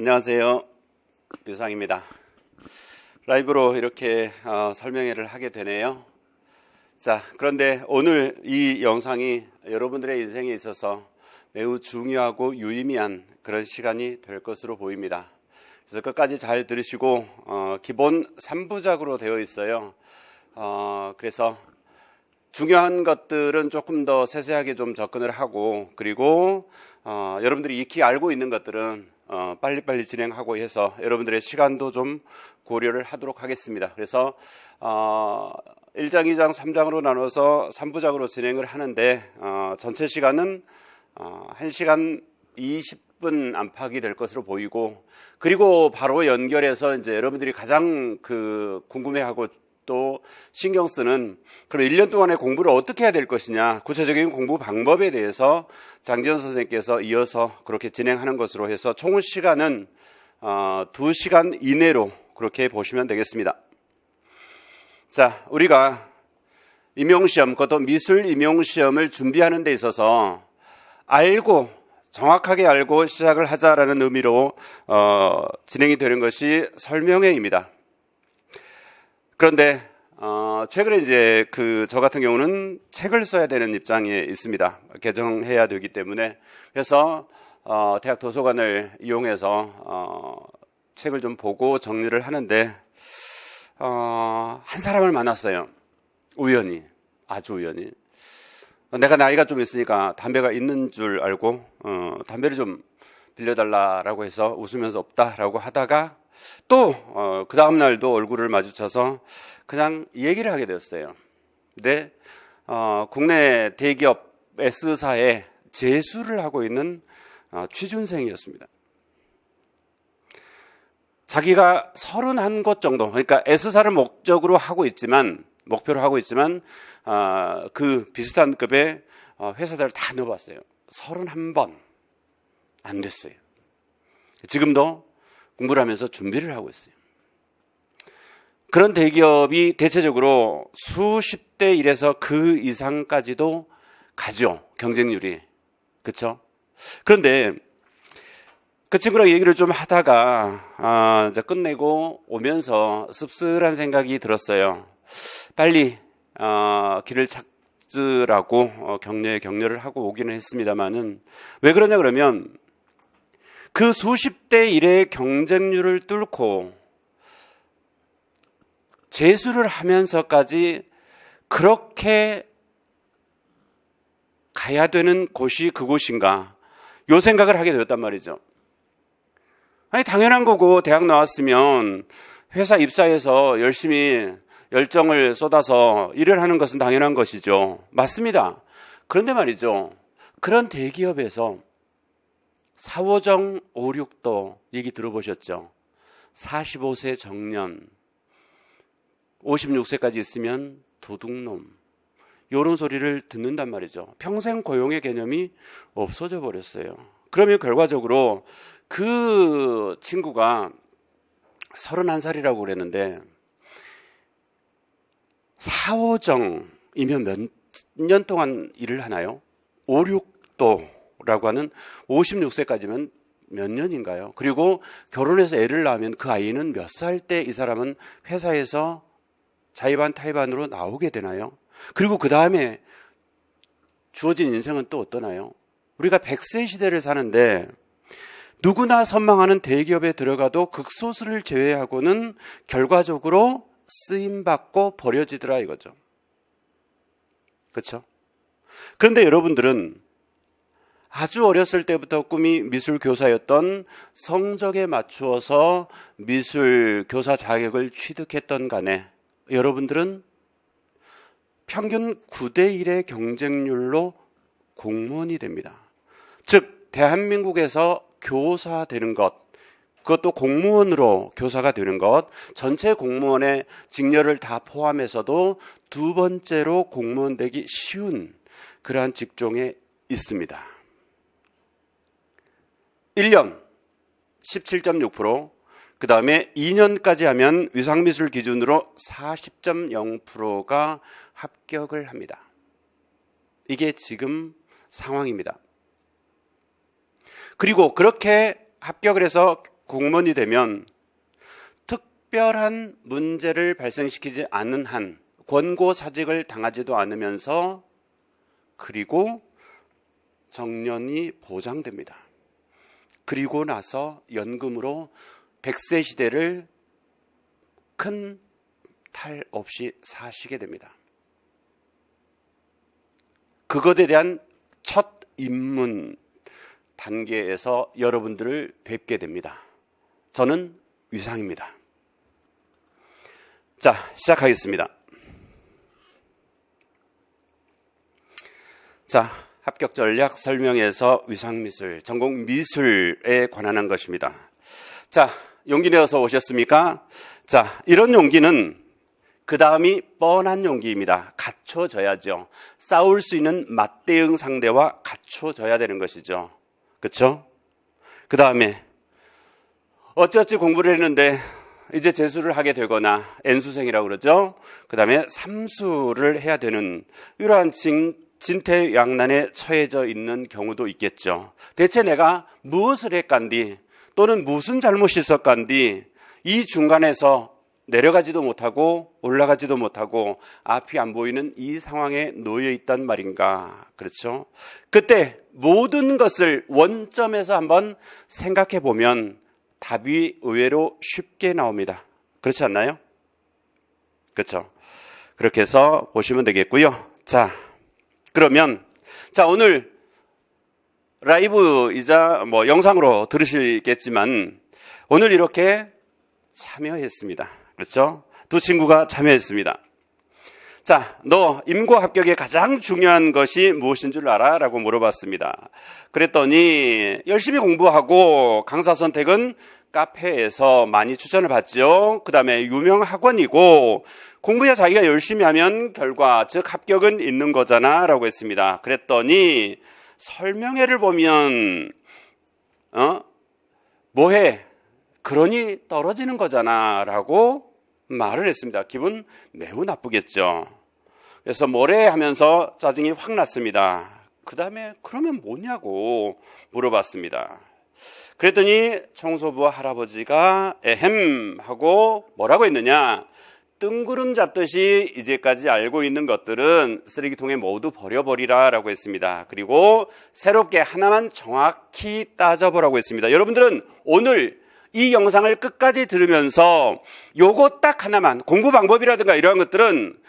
안녕하세요. 유상입니다. 라이브로 이렇게 설명회를 하게 되네요. 자, 그런데 오늘 이 영상이 여러분들의 인생에 있어서 매우 중요하고 유의미한 그런 시간이 될 것으로 보입니다. 그래서 끝까지 잘 들으시고 기본 3부작으로 되어 있어요. 그래서 중요한 것들은 조금 더 세세하게 좀 접근을 하고, 그리고 여러분들이 익히 알고 있는 것들은 빨리빨리 진행하고 해서 여러분들의 시간도 좀 고려를 하도록 하겠습니다. 그래서 1장, 2장, 3장으로 나눠서 3부작으로 진행을 하는데 전체 시간은 1시간 20분 안팎이 될 것으로 보이고, 그리고 바로 연결해서 이제 여러분들이 가장 궁금해하고 또 신경 쓰는, 그럼 1년 동안의 공부를 어떻게 해야 될 것이냐, 구체적인 공부 방법에 대해서 장지현 선생님께서 이어서 그렇게 진행하는 것으로 해서 총 시간은 2시간 이내로 그렇게 보시면 되겠습니다. 자, 우리가 임용시험, 그것도 미술 임용시험을 준비하는 데 있어서 정확하게 알고 시작을 하자라는 의미로 진행이 되는 것이 설명회입니다. 그런데 최근에 이제 저 같은 경우는 책을 써야 되는 입장에 있습니다. 개정해야 되기 때문에. 그래서 대학 도서관을 이용해서 책을 좀 보고 정리를 하는데 한 사람을 만났어요. 우연히, 아주 우연히. 내가 나이가 좀 있으니까 담배가 있는 줄 알고 담배를 좀 빌려달라라고 해서 웃으면서 없다라고 하다가 또 그 다음 날도 얼굴을 마주쳐서 그냥 얘기를 하게 되었어요. 근데 국내 대기업 S사에 재수를 하고 있는 취준생이었습니다. 자기가 31곳 정도, 그러니까 S사를 목표로 하고 있지만 그 비슷한 급의 회사들을 다 넣어봤어요. 31번 안 됐어요. 지금도 공부를 하면서 준비를 하고 있어요. 그런 대기업이 대체적으로 수십 대 1에서 그 이상까지도 가죠. 경쟁률이. 그렇죠? 그런데 그 친구랑 얘기를 좀 하다가 이제 끝내고 오면서 씁쓸한 생각이 들었어요. 빨리 길을 찾으라고 격려를 하고 오기는 했습니다만은, 왜 그러냐 그러면 그 수십 대 1의 경쟁률을 뚫고 재수를 하면서까지 그렇게 가야 되는 곳이 그곳인가, 요 생각을 하게 되었단 말이죠. 아니, 당연한 거고, 대학 나왔으면 회사 입사해서 열심히 열정을 쏟아서 일을 하는 것은 당연한 것이죠. 맞습니다. 그런데 말이죠, 그런 대기업에서 사오정 5,6도 얘기 들어보셨죠? 45세 정년, 56세까지 있으면 도둑놈, 이런 소리를 듣는단 말이죠. 평생 고용의 개념이 없어져 버렸어요. 그러면 결과적으로 그 친구가 31살이라고 그랬는데, 사오정이면 몇 년 동안 일을 하나요? 5,6도라고 하는 56세까지면 몇 년인가요? 그리고 결혼해서 애를 낳으면 그 아이는 몇 살 때 이 사람은 회사에서 자의반 타의반으로 나오게 되나요? 그리고 그 다음에 주어진 인생은 또 어떠나요? 우리가 100세 시대를 사는데 누구나 선망하는 대기업에 들어가도 극소수를 제외하고는 결과적으로 쓰임받고 버려지더라 이거죠. 그렇죠? 그런데 여러분들은 아주 어렸을 때부터 꿈이 미술 교사였던, 성적에 맞추어서 미술 교사 자격을 취득했던 간에 여러분들은 평균 9대 1의 경쟁률로 공무원이 됩니다. 즉 대한민국에서 교사 되는 것, 그것도 공무원으로 교사가 되는 것, 전체 공무원의 직렬을 다 포함해서도 두 번째로 공무원 되기 쉬운 그러한 직종에 있습니다. 1년 17.6%, 그 다음에 2년까지 하면 위상미술 기준으로 40.0%가 합격을 합니다. 이게 지금 상황입니다. 그리고 그렇게 합격을 해서 공무원이 되면 특별한 문제를 발생시키지 않는 한 권고사직을 당하지도 않으면서 그리고 정년이 보장됩니다. 그리고 나서 연금으로 100세 시대를 큰 탈 없이 사시게 됩니다. 그것에 대한 첫 입문 단계에서 여러분들을 뵙게 됩니다. 저는 위상입니다. 자, 시작하겠습니다. 자, 합격 전략 설명에서 위상미술, 전공 미술에 관한 것입니다. 자, 용기 내어서 오셨습니까? 자, 이런 용기는 그 다음이 뻔한 용기입니다. 갖춰져야죠. 싸울 수 있는 맞대응 상대와 갖춰져야 되는 것이죠. 그렇죠? 그 다음에 어찌어찌 공부를 했는데 이제 재수를 하게 되거나 N수생이라고 그러죠. 그 다음에 삼수를 해야 되는 이러한 진퇴양난에 처해져 있는 경우도 있겠죠. 대체 내가 무엇을 했간디 또는 무슨 잘못이 있었간디 이 중간에서 내려가지도 못하고 올라가지도 못하고 앞이 안 보이는 이 상황에 놓여 있단 말인가. 그렇죠? 그때 모든 것을 원점에서 한번 생각해 보면 답이 의외로 쉽게 나옵니다. 그렇지 않나요? 그렇죠? 그렇게 해서 보시면 되겠고요. 자, 그러면 오늘 라이브이자 영상으로 들으시겠지만 오늘 이렇게 참여했습니다. 그렇죠? 두 친구가 참여했습니다. 자, 너 임고 합격의 가장 중요한 것이 무엇인 줄 알아? 라고 물어봤습니다. 그랬더니 열심히 공부하고 강사 선택은 카페에서 많이 추천을 받죠. 그 다음에 유명 학원이고 공부야 자기가 열심히 하면 결과, 즉 합격은 있는 거잖아 라고 했습니다. 그랬더니 설명회를 보면 뭐해? 그러니 떨어지는 거잖아 라고 말을 했습니다. 기분 매우 나쁘겠죠. 그래서 뭐래 하면서 짜증이 확 났습니다. 그 다음에 그러면 뭐냐고 물어봤습니다. 그랬더니 청소부 할아버지가 에헴 하고 뭐라고 했느냐. 뜬구름 잡듯이 이제까지 알고 있는 것들은 쓰레기통에 모두 버려버리라 라고 했습니다. 그리고 새롭게 하나만 정확히 따져보라고 했습니다. 여러분들은 오늘 이 영상을 끝까지 들으면서 요거 딱 하나만, 공부 방법이라든가 이러한 것들은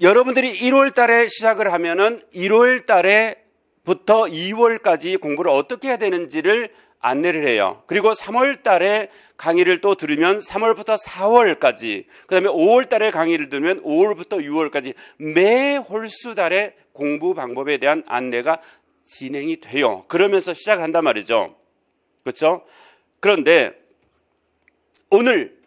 여러분들이 1월 달에 시작을 하면은 1월 달에부터 2월까지 공부를 어떻게 해야 되는지를 안내를 해요. 그리고 3월 달에 강의를 또 들으면 3월부터 4월까지, 그 다음에 5월 달에 강의를 들으면 5월부터 6월까지 매 홀수 달에 공부 방법에 대한 안내가 진행이 돼요. 그러면서 시작을 한단 말이죠. 그렇죠? 그런데 오늘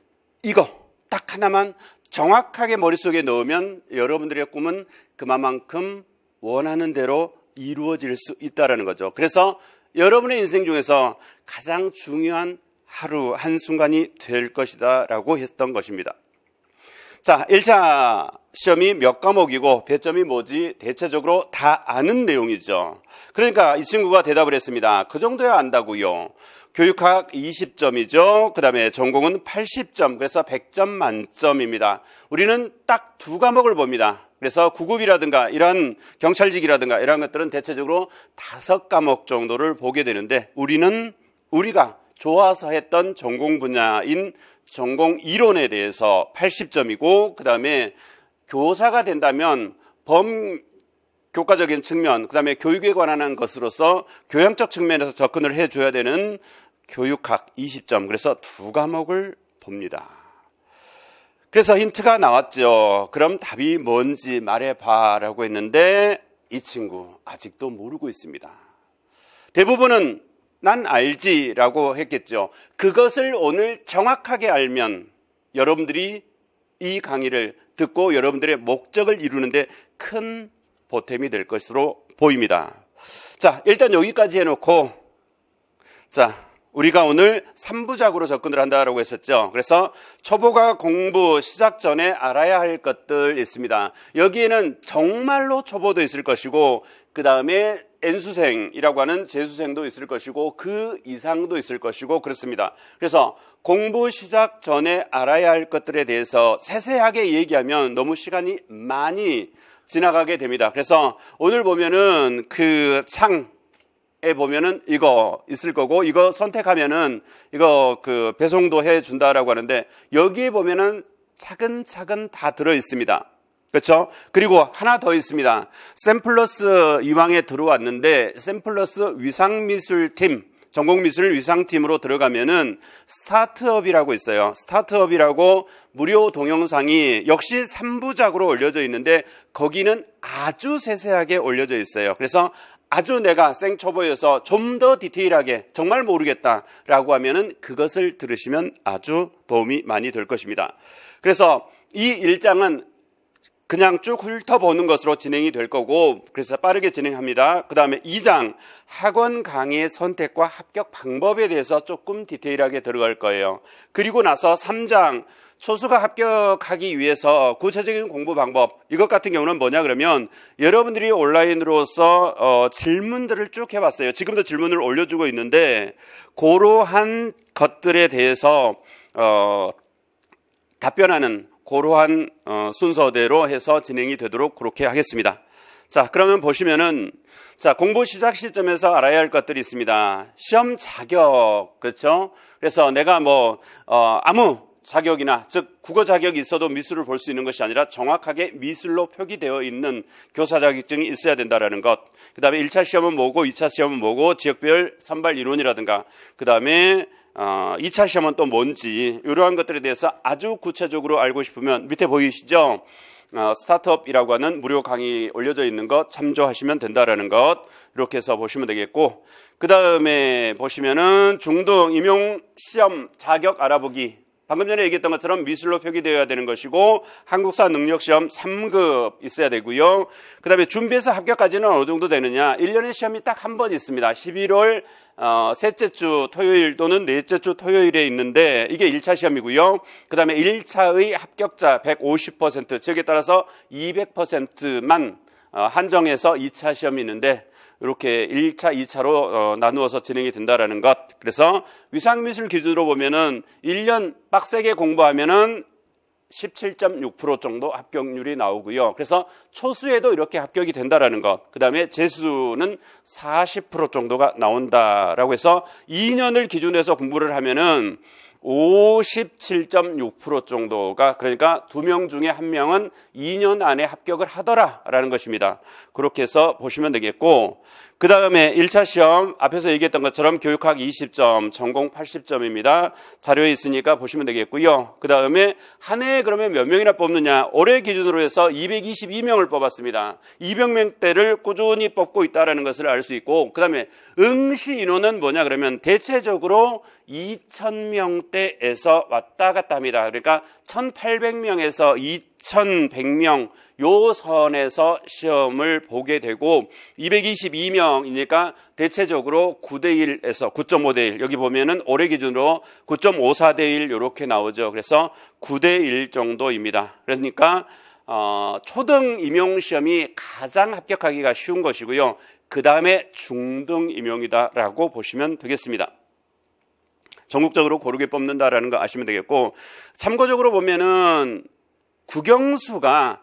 이거 딱 하나만 정확하게 머릿속에 넣으면 여러분들의 꿈은 그만큼 원하는 대로 이루어질 수 있다는 거죠. 그래서 여러분의 인생 중에서 가장 중요한 하루 한순간이 될 것이다 라고 했던 것입니다. 자, 1차 시험이 몇 과목이고 배점이 뭐지? 대체적으로 다 아는 내용이죠. 그러니까 이 친구가 대답을 했습니다. 그 정도야 안다고요. 교육학 20점이죠. 그 다음에 전공은 80점, 그래서 100점 만점입니다. 우리는 딱 두 과목을 봅니다. 그래서 구급이라든가 이런 경찰직이라든가 이런 것들은 대체적으로 5과목 정도를 보게 되는데 우리가 좋아서 했던 전공 분야인 전공 이론에 대해서 80점이고 그 다음에 교사가 된다면 교과적인 측면, 그 다음에 교육에 관한 것으로서 교양적 측면에서 접근을 해줘야 되는 교육학 20점, 그래서 두 과목을 봅니다. 그래서 힌트가 나왔죠. 그럼 답이 뭔지 말해봐 라고 했는데 이 친구 아직도 모르고 있습니다. 대부분은 난 알지 라고 했겠죠. 그것을 오늘 정확하게 알면 여러분들이 이 강의를 듣고 여러분들의 목적을 이루는데 큰 보탬이 될 것으로 보입니다. 자, 일단 여기까지 해놓고 자, 우리가 오늘 3부작으로 접근을 한다고 했었죠. 그래서 초보가 공부 시작 전에 알아야 할 것들 있습니다. 여기에는 정말로 초보도 있을 것이고, 그 다음에 N수생이라고 하는 재수생도 있을 것이고, 그 이상도 있을 것이고, 그렇습니다. 그래서 공부 시작 전에 알아야 할 것들에 대해서 세세하게 얘기하면 너무 시간이 많이 지나가게 됩니다. 그래서 오늘 보면은 그 창에 보면은 이거 있을 거고, 이거 선택하면은 이거 그 배송도 해 준다라고 하는데, 여기에 보면은 차근차근 다 들어 있습니다. 그렇죠? 그리고 하나 더 있습니다. 샘플러스 이왕에 들어왔는데 샘플러스 위상미술팀, 전공미술 위상팀으로 들어가면은 스타트업이라고 있어요. 스타트업이라고 무료 동영상이 역시 3부작으로 올려져 있는데 거기는 아주 세세하게 올려져 있어요. 그래서 아주 내가 생초보여서 좀 더 디테일하게 정말 모르겠다라고 하면은 그것을 들으시면 아주 도움이 많이 될 것입니다. 그래서 이 1장은 그냥 쭉 훑어보는 것으로 진행이 될 거고, 그래서 빠르게 진행합니다. 그 다음에 2장 학원 강의 선택과 합격 방법에 대해서 조금 디테일하게 들어갈 거예요. 그리고 나서 3장 초수가 합격하기 위해서 구체적인 공부 방법, 이것 같은 경우는 뭐냐 그러면 여러분들이 온라인으로서 질문들을 쭉 해봤어요. 지금도 질문을 올려주고 있는데 그러한 것들에 대해서 답변하는 그러한 순서대로 해서 진행이 되도록 그렇게 하겠습니다. 자, 그러면 보시면은, 자, 공부 시작 시점에서 알아야 할 것들이 있습니다. 시험 자격, 그렇죠? 그래서 내가 아무 자격이나, 즉, 국어 자격이 있어도 미술을 볼 수 있는 것이 아니라 정확하게 미술로 표기되어 있는 교사 자격증이 있어야 된다라는 것. 그 다음에 1차 시험은 뭐고, 2차 시험은 뭐고, 지역별 선발 이론이라든가, 그 다음에 2차 시험은 또 뭔지, 이러한 것들에 대해서 아주 구체적으로 알고 싶으면 밑에 보이시죠? 스타트업이라고 하는 무료 강의 올려져 있는 것 참조하시면 된다라는 것, 이렇게 해서 보시면 되겠고, 그 다음에 보시면은 중등 임용 시험 자격 알아보기, 방금 전에 얘기했던 것처럼 미술로 표기되어야 되는 것이고, 한국사 능력시험 3급 있어야 되고요. 그 다음에 준비해서 합격까지는 어느 정도 되느냐, 1년에 시험이 딱 한 번 있습니다. 11월 셋째 주 토요일 또는 넷째 주 토요일에 있는데, 이게 1차 시험이고요. 그 다음에 1차의 합격자 150%, 지역에 따라서 200%만 한정해서 2차 시험이 있는데, 이렇게 1차, 2차로 나누어서 진행이 된다라는 것. 그래서 위상미술 기준으로 보면은 1년 빡세게 공부하면은 17.6% 정도 합격률이 나오고요. 그래서 초수에도 이렇게 합격이 된다라는 것. 그 다음에 재수는 40% 정도가 나온다라고 해서 2년을 기준으로 해서 공부를 하면은 57.6% 정도가, 그러니까 2명 중에 1명은 2년 안에 합격을 하더라라는 것입니다. 그렇게 해서 보시면 되겠고, 그 다음에 1차 시험 앞에서 얘기했던 것처럼 교육학 20점, 전공 80점입니다. 자료에 있으니까 보시면 되겠고요. 그 다음에 한 해에 그러면 몇 명이나 뽑느냐, 올해 기준으로 해서 222명을 뽑았습니다. 200명대를 꾸준히 뽑고 있다는 것을 알 수 있고, 그 다음에 응시 인원은 뭐냐 그러면 대체적으로 2,000명대에서 왔다 갔다 합니다. 그러니까 1,800명에서 2,100명 요 선에서 시험을 보게 되고, 222명이니까 대체적으로 9대1에서 9.5대1, 여기 보면은 올해 기준으로 9.54대1 이렇게 나오죠. 그래서 9대1 정도입니다. 그러니까 초등 임용시험이 가장 합격하기가 쉬운 것이고요. 그 다음에 중등 임용이다라고 보시면 되겠습니다. 전국적으로 고르게 뽑는다라는 거 아시면 되겠고, 참고적으로 보면은 국영수가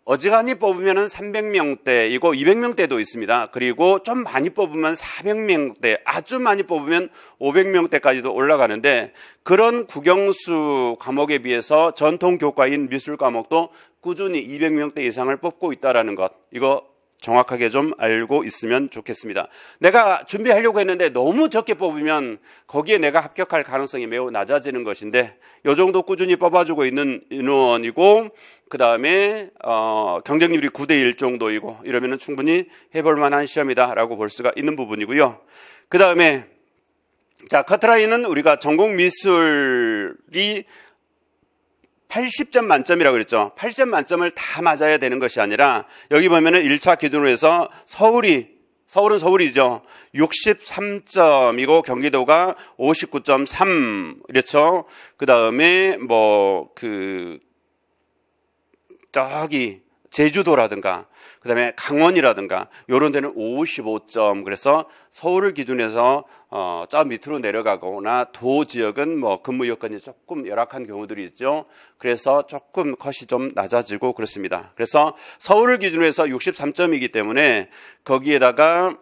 어지간히 뽑으면은 300명대이고 200명대도 있습니다. 그리고 좀 많이 뽑으면 400명대, 아주 많이 뽑으면 500명대까지도 올라가는데, 그런 국영수 과목에 비해서 전통 교과인 미술 과목도 꾸준히 200명대 이상을 뽑고 있다라는 것, 이거 정확하게 좀 알고 있으면 좋겠습니다. 내가 준비하려고 했는데 너무 적게 뽑으면 거기에 내가 합격할 가능성이 매우 낮아지는 것인데, 이 정도 꾸준히 뽑아주고 있는 인원이고, 그 다음에 경쟁률이 9대1 정도이고, 이러면 충분히 해볼 만한 시험이다라고 볼 수가 있는 부분이고요. 그 다음에 자, 커트라인은 우리가 전공 미술이 80점 만점이라고 그랬죠. 80점 만점을 다 맞아야 되는 것이 아니라, 여기 보면은 1차 기준으로 해서 서울이 서울은 서울이죠. 63점이고 경기도가 59.3 이렇죠. 그 다음에 저기 제주도라든가 그 다음에 강원이라든가 이런 데는 55점. 그래서 서울을 기준해서 저 밑으로 내려가거나 도 지역은 근무 여건이 조금 열악한 경우들이 있죠. 그래서 조금 컷이 좀 낮아지고 그렇습니다. 그래서 서울을 기준으로 해서 63점이기 때문에 거기에다가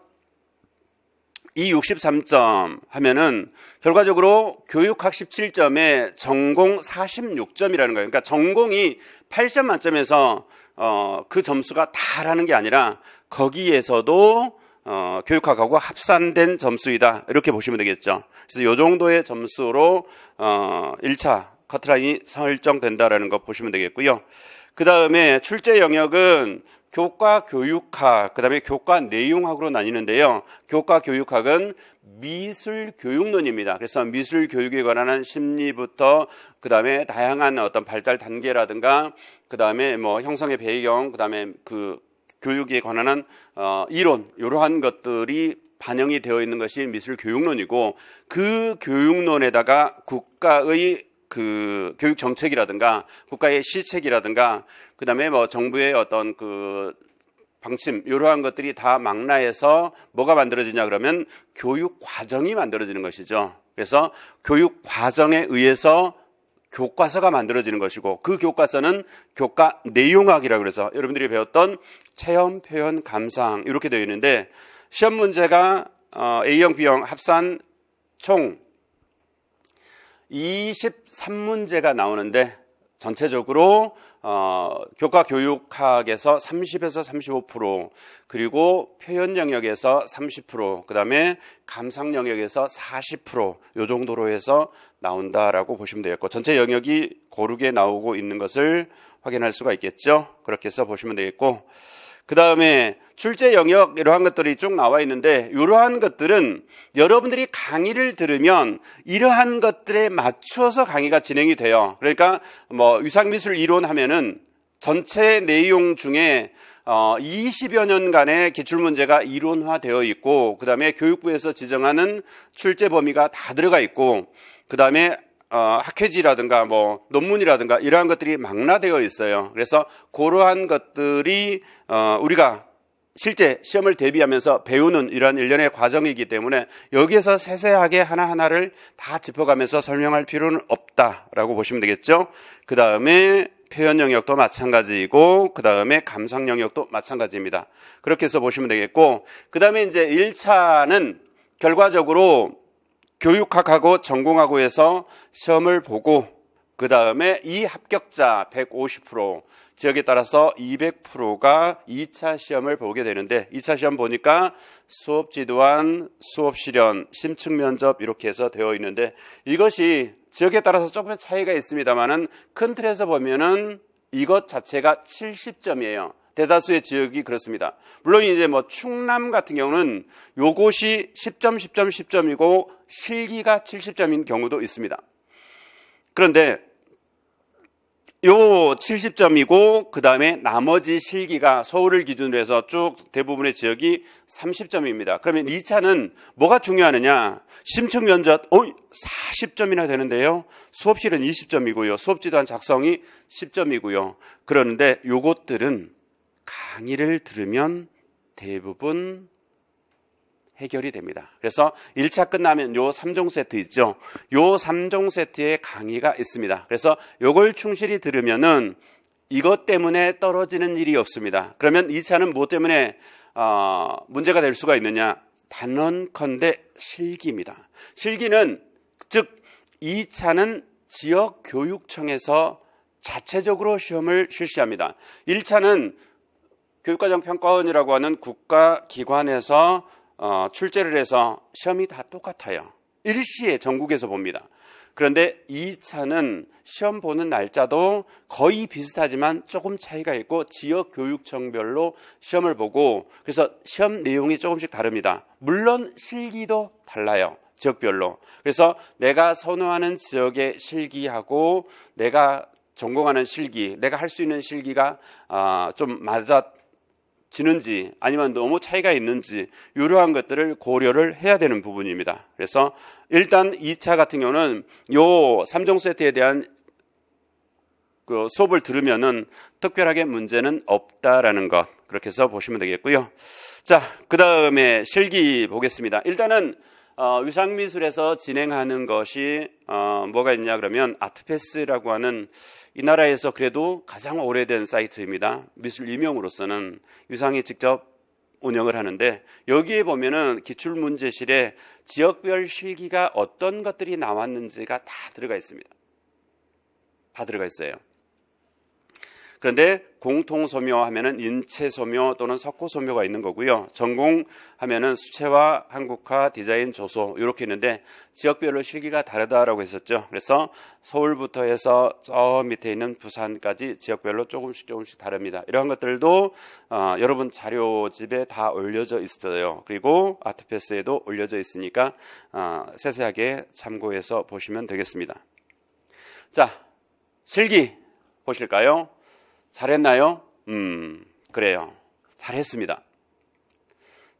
이 63점 하면은 결과적으로 교육학 17점에 전공 46점이라는 거예요. 그러니까 전공이 8점 만점에서 그 점수가 다라는 게 아니라 거기에서도 교육학하고 합산된 점수이다. 이렇게 보시면 되겠죠. 그래서 이 정도의 점수로 1차 커트라인이 설정된다라는 거 보시면 되겠고요. 그 다음에 출제 영역은 교과 교육학, 그 다음에 교과 내용학으로 나뉘는데요. 교과 교육학은 미술 교육론입니다. 그래서 미술 교육에 관한 심리부터 그 다음에 다양한 어떤 발달 단계라든가 그 다음에 형성의 배경, 그 다음에 그 교육에 관한 이론, 이러한 것들이 반영이 되어 있는 것이 미술 교육론이고, 그 교육론에다가 국가의 그 교육 정책이라든가 국가의 시책이라든가 그 다음에 정부의 어떤 그 방침 이러한 것들이 다 망라해서 뭐가 만들어지냐 그러면 교육 과정이 만들어지는 것이죠. 그래서 교육 과정에 의해서 교과서가 만들어지는 것이고, 그 교과서는 교과 내용학이라고 그래서 여러분들이 배웠던 체험, 표현, 감상 이렇게 되어 있는데, 시험 문제가 A형, B형 합산 총 23문제가 나오는데 전체적으로 교과 교육학에서 30에서 35%, 그리고 표현 영역에서 30%, 그 다음에 감상 영역에서 40%, 요 정도로 해서 나온다라고 보시면 되겠고, 전체 영역이 고르게 나오고 있는 것을 확인할 수가 있겠죠. 그렇게 해서 보시면 되겠고, 그 다음에 출제 영역 이러한 것들이 쭉 나와 있는데, 이러한 것들은 여러분들이 강의를 들으면 이러한 것들에 맞추어서 강의가 진행이 돼요. 그러니까 위상미술 이론 하면은 전체 내용 중에 20여 년간의 기출문제가 이론화되어 있고, 그 다음에 교육부에서 지정하는 출제 범위가 다 들어가 있고, 그 다음에 학회지라든가 논문이라든가 이러한 것들이 망라되어 있어요. 그래서 그러한 것들이 우리가 실제 시험을 대비하면서 배우는 이러한 일련의 과정이기 때문에 여기에서 세세하게 하나하나를 다 짚어가면서 설명할 필요는 없다라고 보시면 되겠죠. 그 다음에 표현 영역도 마찬가지이고, 그 다음에 감상 영역도 마찬가지입니다. 그렇게 해서 보시면 되겠고, 그 다음에 이제 1차는 결과적으로 교육학하고 전공하고 해서 시험을 보고, 그 다음에 이 합격자 150%, 지역에 따라서 200%가 2차 시험을 보게 되는데, 2차 시험 보니까 수업 지도안, 수업 실현, 심층 면접 이렇게 해서 되어 있는데, 이것이 지역에 따라서 조금 차이가 있습니다만은 큰 틀에서 보면은 이것 자체가 70점이에요. 대다수의 지역이 그렇습니다. 물론 이제 충남 같은 경우는 요것이 10점, 10점, 10점이고 실기가 70점인 경우도 있습니다. 그런데 요 70점이고 그 다음에 나머지 실기가 서울을 기준으로 해서 쭉 대부분의 지역이 30점입니다. 그러면 2차는 뭐가 중요하느냐? 심층 면접 40점이나 되는데요. 수업실은 20점이고요. 수업지도안 작성이 10점이고요. 그런데 요것들은 강의를 들으면 대부분 해결이 됩니다. 그래서 1차 끝나면 요 3종 세트 있죠. 요 3종 세트의 강의가 있습니다. 그래서 요걸 충실히 들으면은 이것 때문에 떨어지는 일이 없습니다. 그러면 2차는 무엇 때문에 문제가 될 수가 있느냐? 단언컨대 실기입니다. 실기는 즉 2차는 지역교육청에서 자체적으로 시험을 실시합니다. 1차는 교육과정평가원이라고 하는 국가기관에서 출제를 해서 시험이 다 똑같아요. 일시에 전국에서 봅니다. 그런데 2차는 시험 보는 날짜도 거의 비슷하지만 조금 차이가 있고 지역교육청별로 시험을 보고, 그래서 시험 내용이 조금씩 다릅니다. 물론 실기도 달라요. 지역별로. 그래서 내가 선호하는 지역의 실기하고 내가 전공하는 실기, 내가 할 수 있는 실기가 좀 지는지 아니면 너무 차이가 있는지 이러한 것들을 고려를 해야 되는 부분입니다. 그래서 일단 2차 같은 경우는 요 3종 세트에 대한 그 수업을 들으면은 특별하게 문제는 없다라는 것, 그렇게 해서 보시면 되겠고요. 자, 그 다음에 실기 보겠습니다. 일단은 위상미술에서 진행하는 것이 뭐가 있냐 그러면 아트패스라고 하는 이 나라에서 그래도 가장 오래된 사이트입니다. 미술 임용으로서는 위상이 직접 운영을 하는데, 여기에 보면은 기출문제실에 지역별 실기가 어떤 것들이 나왔는지가 다 들어가 있습니다. 다 들어가 있어요. 그런데 공통소묘 하면은 인체소묘 또는 석고소묘가 있는 거고요. 전공하면은 수채화, 한국화, 디자인, 조소 이렇게 있는데 지역별로 실기가 다르다라고 했었죠. 그래서 서울부터 해서 저 밑에 있는 부산까지 지역별로 조금씩 다릅니다. 이런 것들도 여러분 자료집에 다 올려져 있어요. 그리고 아트패스에도 올려져 있으니까 세세하게 참고해서 보시면 되겠습니다. 자, 실기 보실까요? 잘했나요? 그래요. 잘했습니다.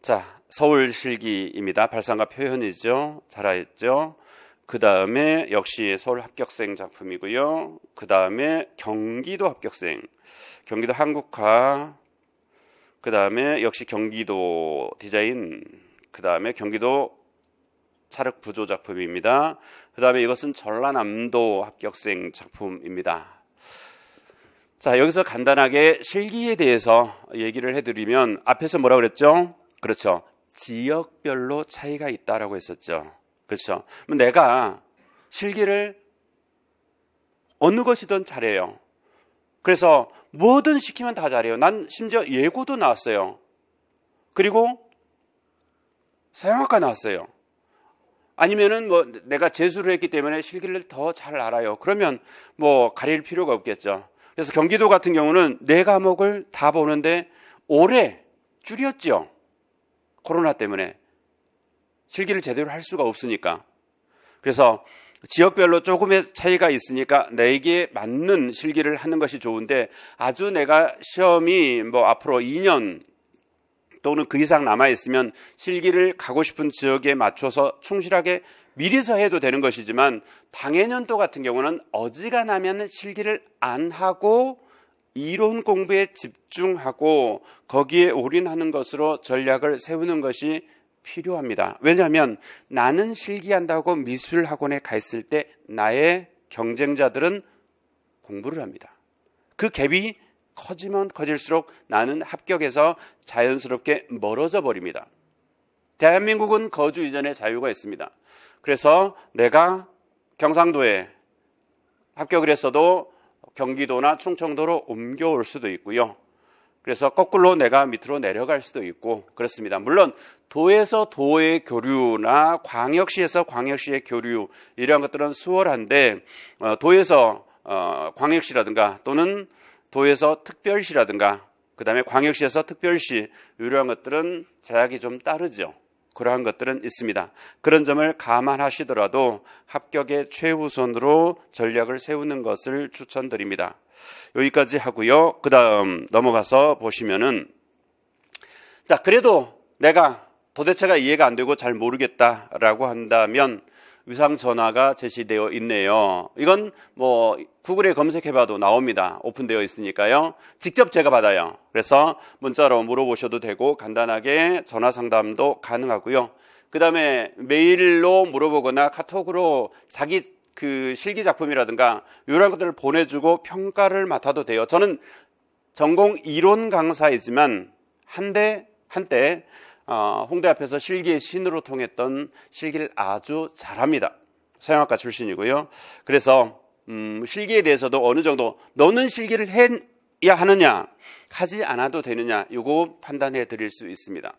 자, 서울 실기입니다. 발상과 표현이죠. 잘했죠. 그 다음에 역시 서울 합격생 작품이고요. 그 다음에 경기도 합격생, 경기도 한국화, 그 다음에 역시 경기도 디자인, 그 다음에 경기도 찰흙 부조 작품입니다. 그 다음에 이것은 전라남도 합격생 작품입니다. 자, 여기서 간단하게 실기에 대해서 얘기를 해드리면 앞에서 뭐라고 그랬죠? 그렇죠. 지역별로 차이가 있다라고 했었죠. 그렇죠. 내가 실기를 어느 것이든 잘해요. 그래서 뭐든 시키면 다 잘해요. 난 심지어 예고도 나왔어요. 그리고 서양학과 나왔어요. 아니면은 뭐 내가 재수를 했기 때문에 실기를 더 잘 알아요. 그러면 뭐 가릴 필요가 없겠죠. 그래서 경기도 같은 경우는 4과목을 다 보는데 올해 줄였죠. 코로나 때문에 실기를 제대로 할 수가 없으니까. 그래서 지역별로 조금의 차이가 있으니까 내게 맞는 실기를 하는 것이 좋은데, 아주 내가 시험이 뭐 앞으로 2년 또는 그 이상 남아있으면 실기를 가고 싶은 지역에 맞춰서 충실하게 미리서 해도 되는 것이지만, 당해년도 같은 경우는 어지간하면 실기를 안 하고 이론 공부에 집중하고 거기에 올인하는 것으로 전략을 세우는 것이 필요합니다. 왜냐하면 나는 실기한다고 미술학원에 가 있을 때 나의 경쟁자들은 공부를 합니다. 그 갭이 커지면 커질수록 나는 합격에서 자연스럽게 멀어져 버립니다. 대한민국은 거주 이전에 자유가 있습니다. 그래서 내가 경상도에 합격을 했어도 경기도나 충청도로 옮겨올 수도 있고요. 그래서 거꾸로 내가 밑으로 내려갈 수도 있고 그렇습니다. 물론 도에서 도의 교류나 광역시에서 광역시의 교류, 이러한 것들은 수월한데, 도에서 광역시라든가 또는 도에서 특별시라든가 그 다음에 광역시에서 특별시, 이러한 것들은 제약이 좀 따르죠. 그러한 것들은 있습니다. 그런 점을 감안하시더라도 합격의 최우선으로 전략을 세우는 것을 추천드립니다. 여기까지 하고요. 그 다음 넘어가서 보시면은, 자, 그래도 내가 도대체가 이해가 안 되고 잘 모르겠다라고 한다면 위상 전화가 제시되어 있네요. 이건 뭐 구글에 검색해봐도 나옵니다. 오픈되어 있으니까요. 직접 제가 받아요. 그래서 문자로 물어보셔도 되고 간단하게 전화 상담도 가능하고요. 그 다음에 메일로 물어보거나 카톡으로 자기 그 실기 작품이라든가 이런 것들을 보내주고 평가를 맡아도 돼요. 저는 전공 이론 강사이지만 한때 홍대 앞에서 실기의 신으로 통했던 실기를 아주 잘합니다. 서양학과 출신이고요. 그래서 실기에 대해서도 어느 정도 너는 실기를 해야 하느냐 하지 않아도 되느냐 이거 판단해 드릴 수 있습니다.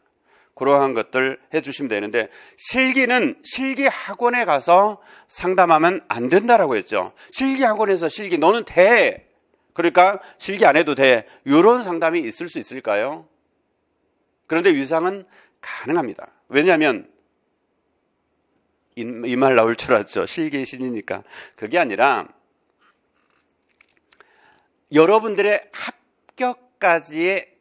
그러한 것들 해주시면 되는데, 실기는 실기 학원에 가서 상담하면 안 된다라고 했죠. 실기 학원에서 실기 너는 돼, 그러니까 실기 안 해도 돼, 이런 상담이 있을 수 있을까요? 그런데 위상은 가능합니다. 왜냐하면 이 말 나올 줄 알았죠. 실기의 신이니까. 그게 아니라 여러분들의 합격까지의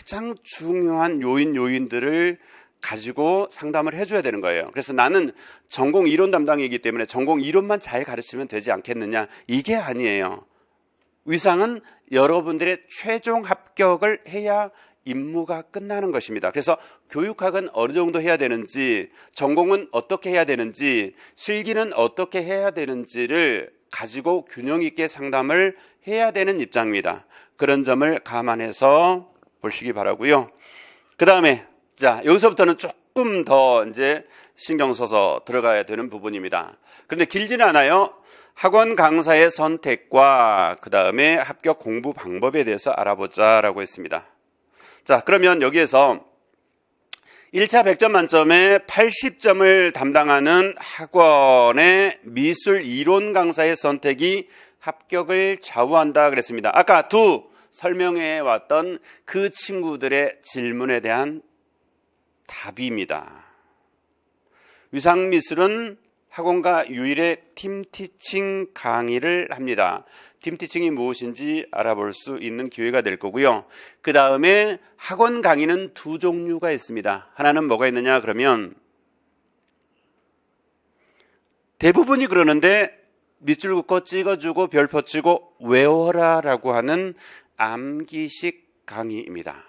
가장 중요한 요인들을 가지고 상담을 해줘야 되는 거예요. 그래서 나는 전공 이론 담당이기 때문에 전공 이론만 잘 가르치면 되지 않겠느냐, 이게 아니에요. 위상은 여러분들의 최종 합격을 해야 임무가 끝나는 것입니다. 그래서 교육학은 어느 정도 해야 되는지, 전공은 어떻게 해야 되는지, 실기는 어떻게 해야 되는지를 가지고 균형 있게 상담을 해야 되는 입장입니다. 그런 점을 감안해서 보시기 바라고요. 그 다음에 자, 여기서부터는 조금 더 이제 신경 써서 들어가야 되는 부분입니다. 그런데 길지는 않아요. 학원 강사의 선택과 그 다음에 합격 공부 방법에 대해서 알아보자라고 했습니다. 자, 그러면 여기에서 1차 100점 만점에 80점을 담당하는 학원의 미술 이론 강사의 선택이 합격을 좌우한다 그랬습니다. 아까 두 설명해 왔던 그 친구들의 질문에 대한 답입니다. 위상미술은 학원과 유일의 팀티칭 강의를 합니다. 팀티칭이 무엇인지 알아볼 수 있는 기회가 될 거고요. 그 다음에 학원 강의는 두 종류가 있습니다. 하나는 뭐가 있느냐 그러면 대부분이 그러는데 밑줄 긋고 찍어주고 별표 치고 외워라 라고 하는 암기식 강의입니다.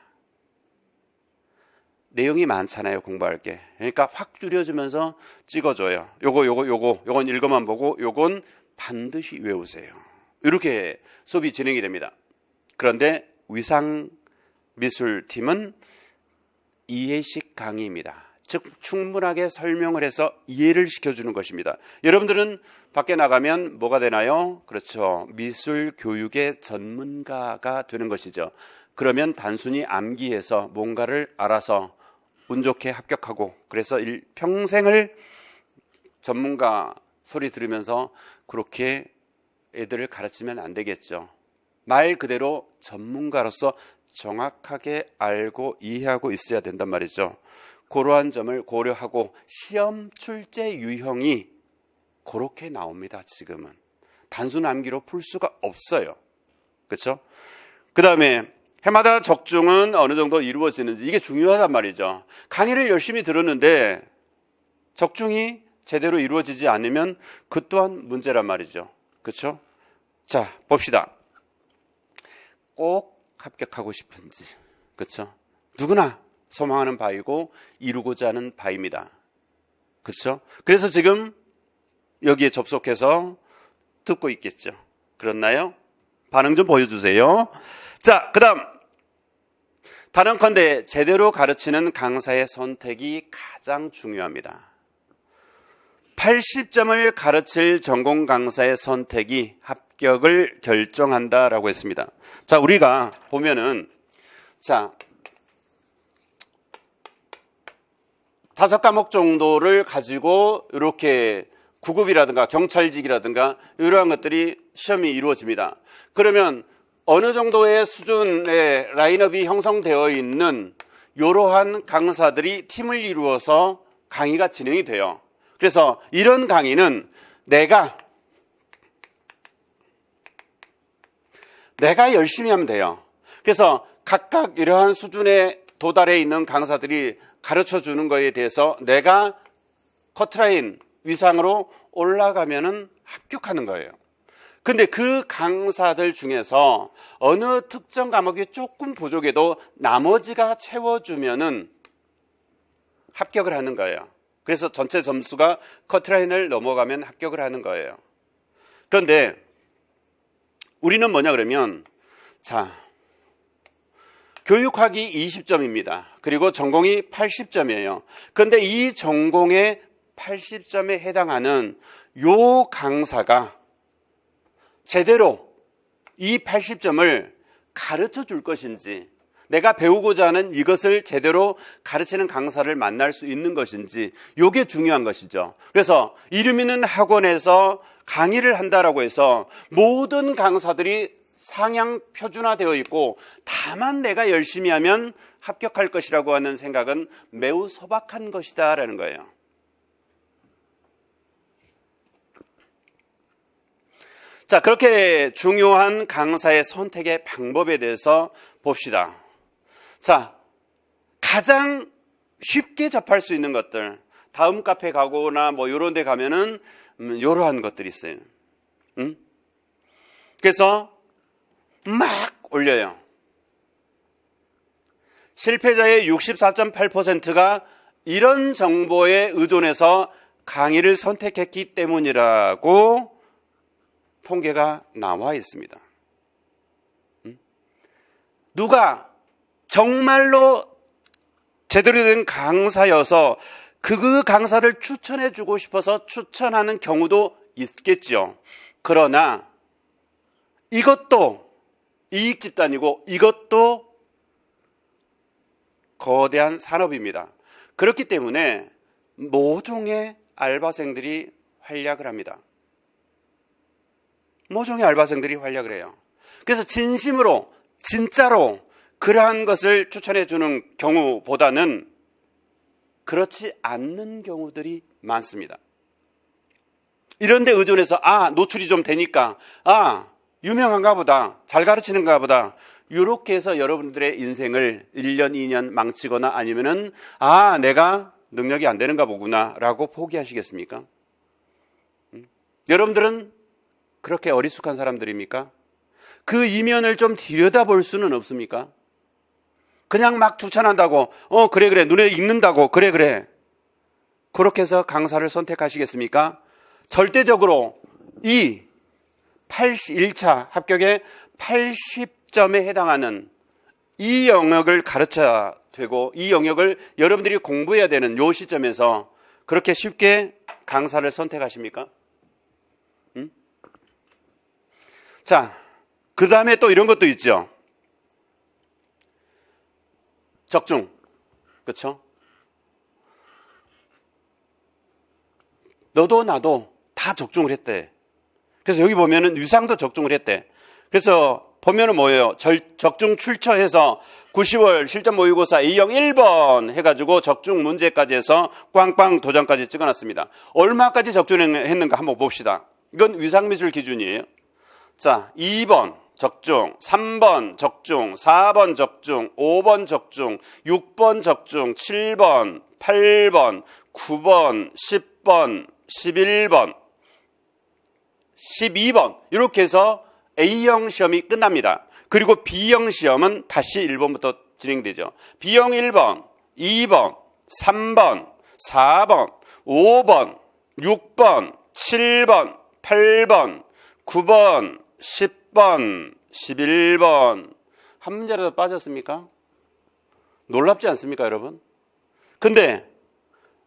내용이 많잖아요, 공부할 게. 그러니까 확 줄여주면서 찍어줘요. 요건 읽어만 보고 요건 반드시 외우세요. 이렇게 수업이 진행이 됩니다. 그런데 위상미술팀은 이해식 강의입니다. 즉 충분하게 설명을 해서 이해를 시켜주는 것입니다. 여러분들은 밖에 나가면 뭐가 되나요? 그렇죠. 미술 교육의 전문가가 되는 것이죠. 그러면 단순히 암기해서 뭔가를 알아서 운 좋게 합격하고 그래서 평생을 전문가 소리 들으면서 그렇게 애들을 가르치면 안 되겠죠. 말 그대로 전문가로서 정확하게 알고 이해하고 있어야 된단 말이죠. 그러한 점을 고려하고 시험 출제 유형이 그렇게 나옵니다. 지금은 단순 암기로 풀 수가 없어요. 그렇죠? 그 다음에 해마다 적중은 어느 정도 이루어지는지 이게 중요하단 말이죠. 강의를 열심히 들었는데 적중이 제대로 이루어지지 않으면 그 또한 문제란 말이죠. 그렇죠? 자, 봅시다. 꼭 합격하고 싶은지, 그렇죠? 누구나 소망하는 바이고 이루고자 하는 바입니다. 그렇죠? 그래서 지금 여기에 접속해서 듣고 있겠죠. 그렇나요? 반응 좀 보여주세요. 자, 그 다음 단언컨대 제대로 가르치는 강사의 선택이 가장 중요합니다. 80점을 가르칠 전공 강사의 선택이 합격을 결정한다라고 했습니다. 자, 우리가 보면은 자 5과목 정도를 가지고 이렇게 구급이라든가 경찰직이라든가 이러한 것들이 시험이 이루어집니다. 그러면 어느 정도의 수준의 라인업이 형성되어 있는 이러한 강사들이 팀을 이루어서 강의가 진행이 돼요. 그래서 이런 강의는 내가 열심히 하면 돼요. 그래서 각각 이러한 수준에 도달해 있는 강사들이 가르쳐 주는 거에 대해서 내가 커트라인 위상으로 올라가면은 합격하는 거예요. 근데 그 강사들 중에서 어느 특정 과목이 조금 부족해도 나머지가 채워주면은 합격을 하는 거예요. 그래서 전체 점수가 커트라인을 넘어가면 합격을 하는 거예요. 그런데 우리는 뭐냐 그러면 자 교육학이 20점입니다. 그리고 전공이 80점이에요. 그런데 이 전공의 80점에 해당하는 요 강사가 제대로 이 80점을 가르쳐 줄 것인지 내가 배우고자 하는 이것을 제대로 가르치는 강사를 만날 수 있는 것인지 이게 중요한 것이죠. 그래서 이름 있는 학원에서 강의를 한다라고 해서 모든 강사들이 상향 표준화되어 있고 다만 내가 열심히 하면 합격할 것이라고 하는 생각은 매우 소박한 것이다라는 거예요. 자, 그렇게 중요한 강사의 선택의 방법에 대해서 봅시다. 자, 가장 쉽게 접할 수 있는 것들, 다음 카페 가거나 뭐 요런 데 가면은 요러한 것들이 있어요. 그래서 막 올려요. 실패자의 64.8%가 이런 정보에 의존해서 강의를 선택했기 때문이라고 통계가 나와 있습니다. 누가 정말로 제대로 된 강사여서 그 강사를 추천해주고 싶어서 추천하는 경우도 있겠죠. 그러나 이것도 이익 집단이고 이것도 거대한 산업입니다. 그렇기 때문에 모종의 알바생들이 활약을 합니다. 모종의 알바생들이 활약을 해요. 그래서 진심으로 진짜로 그러한 것을 추천해 주는 경우보다는 그렇지 않는 경우들이 많습니다. 이런 데 의존해서 노출이 좀 되니까 유명한가 보다, 잘 가르치는가 보다, 이렇게 해서 여러분들의 인생을 1년, 2년 망치거나 아니면은 내가 능력이 안 되는가 보구나 라고 포기하시겠습니까? 여러분들은 그렇게 어리숙한 사람들입니까? 그 이면을 좀 들여다볼 수는 없습니까? 그냥 막 추천한다고 그래 눈에 익는다고 그래 그렇게 해서 강사를 선택하시겠습니까? 절대적으로 이 1차 합격의 80점에 해당하는 이 영역을 가르쳐야 되고 이 영역을 여러분들이 공부해야 되는 이 시점에서 그렇게 쉽게 강사를 선택하십니까? 자, 그 다음에 또 이런 것도 있죠. 적중. 그렇죠? 너도 나도 다 적중을 했대. 그래서 여기 보면은 유상도 적중을 했대. 그래서 보면은 뭐예요? 적중 출처해서 90월 실전 모의고사 A형 1번 해가지고 적중 문제까지 해서 꽝꽝 도장까지 찍어놨습니다. 얼마까지 적중했는가 한번 봅시다. 이건 위상미술 기준이에요. 자, 2번 적중, 3번 적중, 4번 적중, 5번 적중, 6번 적중, 7번, 8번, 9번, 10번, 11번, 12번 이렇게 해서 A형 시험이 끝납니다. 그리고 B형 시험은 다시 1번부터 진행되죠. B형 1번, 2번, 3번, 4번, 5번, 6번, 7번, 8번, 9번, 10번, 11번. 한 문제라도 빠졌습니까? 놀랍지 않습니까, 여러분? 근데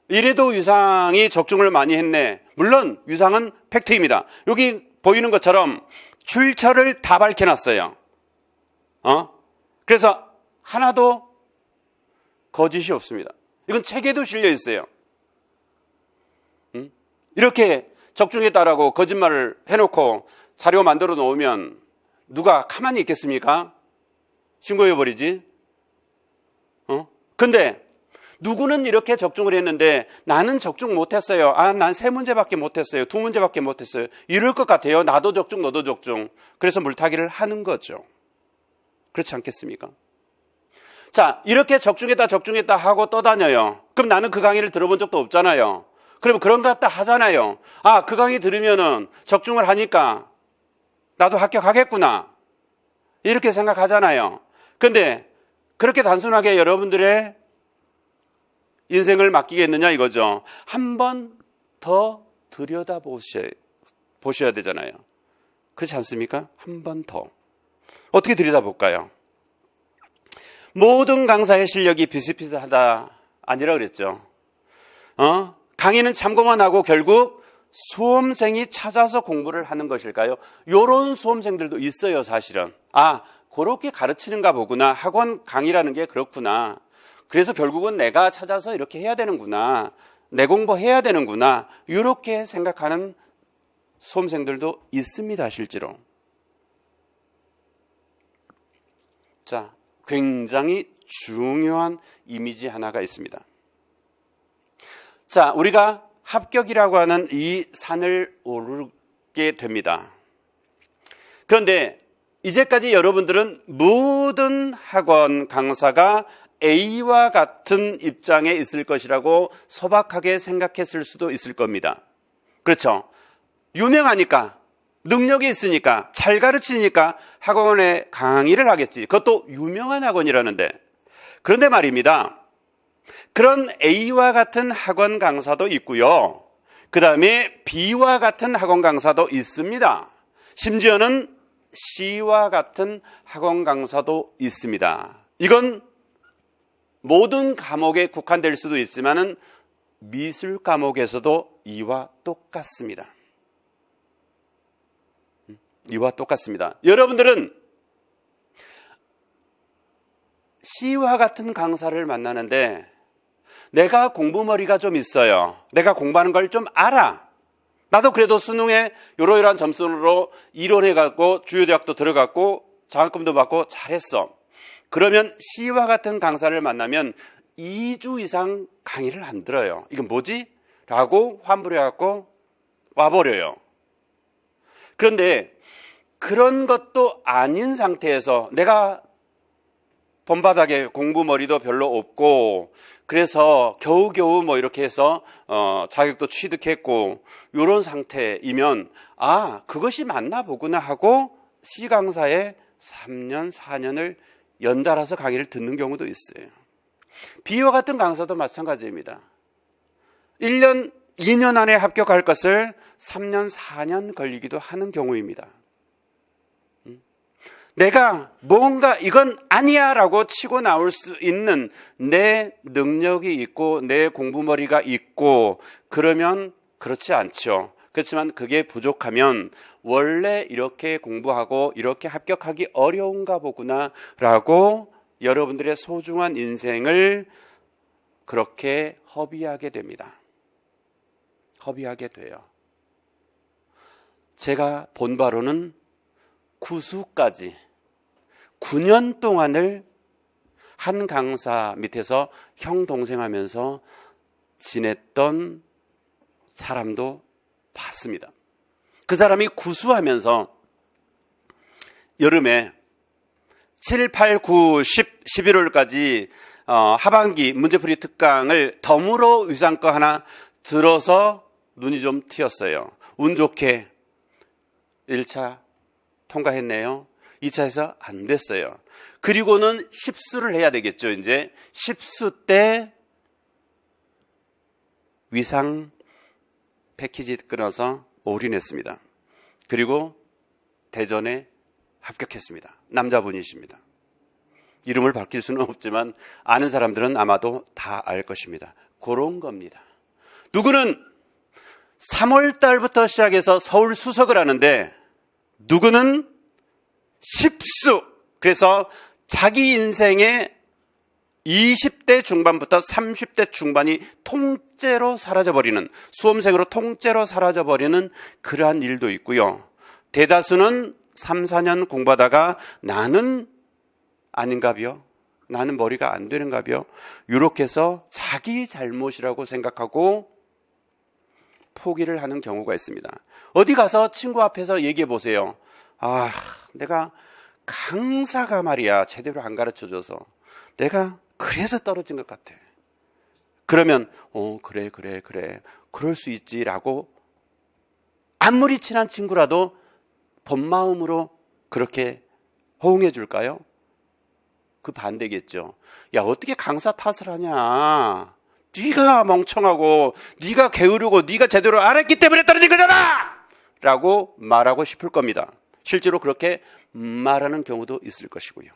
이래도 유상이 적중을 많이 했네. 물론 유상은 팩트입니다. 여기 보이는 것처럼 출처를 다 밝혀놨어요. 그래서 하나도 거짓이 없습니다. 이건 책에도 실려 있어요. 이렇게 적중했다라고 거짓말을 해놓고 자료 만들어 놓으면 누가 가만히 있겠습니까? 신고해버리지. 근데 누구는 이렇게 적중을 했는데 나는 적중 못했어요. 난 3문제밖에 못했어요. 2문제밖에 못했어요. 이럴 것 같아요. 나도 적중, 너도 적중. 그래서 물타기를 하는 거죠. 그렇지 않겠습니까? 자, 이렇게 적중했다 하고 떠다녀요. 그럼 나는 그 강의를 들어본 적도 없잖아요. 그러면 그런 것 같다 하잖아요. 그 강의 들으면은 적중을 하니까 나도 합격하겠구나. 이렇게 생각하잖아요. 근데 그렇게 단순하게 여러분들의 인생을 맡기겠느냐 이거죠. 한 번 더 들여다보셔야 되잖아요. 그렇지 않습니까? 한 번 더. 어떻게 들여다볼까요? 모든 강사의 실력이 비슷비슷하다 아니라 그랬죠. 강의는 참고만 하고 결국 수험생이 찾아서 공부를 하는 것일까요? 이런 수험생들도 있어요, 사실은. 그렇게 가르치는가 보구나. 학원 강의라는 게 그렇구나. 그래서 결국은 내가 찾아서 이렇게 해야 되는구나. 내 공부해야 되는구나. 이렇게 생각하는 수험생들도 있습니다, 실제로. 자, 굉장히 중요한 이미지 하나가 있습니다. 자, 우리가 합격이라고 하는 이 산을 오르게 됩니다. 그런데 이제까지 여러분들은 모든 학원 강사가 A와 같은 입장에 있을 것이라고 소박하게 생각했을 수도 있을 겁니다. 그렇죠? 유명하니까, 능력이 있으니까, 잘 가르치니까 학원에 강의를 하겠지. 그것도 유명한 학원이라는데. 그런데 말입니다. 그런 A와 같은 학원 강사도 있고요. 그 다음에 B와 같은 학원 강사도 있습니다. 심지어는 C와 같은 학원 강사도 있습니다. 이건 모든 과목에 국한될 수도 있지만은 미술 과목에서도 이와 똑같습니다. 이와 똑같습니다. 여러분들은 C와 같은 강사를 만나는데 내가 공부머리가 좀 있어요. 내가 공부하는 걸 좀 알아. 나도 그래도 수능에 이러이러한 점수로 이론해갖고 주요대학도 들어갔고 장학금도 받고 잘했어. 그러면 C와 같은 강사를 만나면 2주 이상 강의를 안 들어요. 이건 뭐지? 라고 환불해갖고 와버려요. 그런데 그런 것도 아닌 상태에서 내가 본바닥에 공부머리도 별로 없고 그래서 겨우겨우 뭐 이렇게 해서 자격도 취득했고 이런 상태이면 그것이 맞나 보구나 하고 C 강사에 3년, 4년을 연달아서 강의를 듣는 경우도 있어요. B와 같은 강사도 마찬가지입니다. 1년, 2년 안에 합격할 것을 3년, 4년 걸리기도 하는 경우입니다. 내가 뭔가 이건 아니야 라고 치고 나올 수 있는 내 능력이 있고 내 공부머리가 있고 그러면 그렇지 않죠. 그렇지만 그게 부족하면 원래 이렇게 공부하고 이렇게 합격하기 어려운가 보구나 라고 여러분들의 소중한 인생을 그렇게 허비하게 됩니다. 허비하게 돼요. 제가 본 바로는 구수까지 9년 동안을 한 강사 밑에서 형 동생 하면서 지냈던 사람도 봤습니다. 그 사람이 구수하면서 여름에 7, 8, 9, 10, 11월까지 하반기 문제풀이 특강을 덤으로 위상거 하나 들어서 눈이 좀 튀었어요. 운 좋게 1차 통과했네요. 2차에서 안 됐어요. 그리고는 10수를 해야 되겠죠. 이제 10수 때 위상 패키지 끊어서 올인했습니다. 그리고 대전에 합격했습니다. 남자분이십니다. 이름을 밝힐 수는 없지만 아는 사람들은 아마도 다 알 것입니다. 그런 겁니다. 누구는 3월 달부터 시작해서 서울 수석을 하는데 누구는 10수, 그래서 자기 인생의 20대 중반부터 30대 중반이 통째로 사라져버리는, 수험생으로 통째로 사라져버리는 그러한 일도 있고요. 대다수는 3, 4년 공부하다가 나는 아닌가벼? 나는 머리가 안 되는가벼? 이렇게 해서 자기 잘못이라고 생각하고 포기를 하는 경우가 있습니다. 어디 가서 친구 앞에서 얘기해 보세요. 내가 강사가 말이야 제대로 안 가르쳐줘서 내가 그래서 떨어진 것 같아. 그러면 그래 그럴 수 있지라고 아무리 친한 친구라도 본 마음으로 그렇게 호응해 줄까요? 그 반대겠죠. 야, 어떻게 강사 탓을 하냐? 네가 멍청하고 네가 게으르고 네가 제대로 안 했기 때문에 떨어진 거잖아! 라고 말하고 싶을 겁니다. 실제로 그렇게 말하는 경우도 있을 것이고요.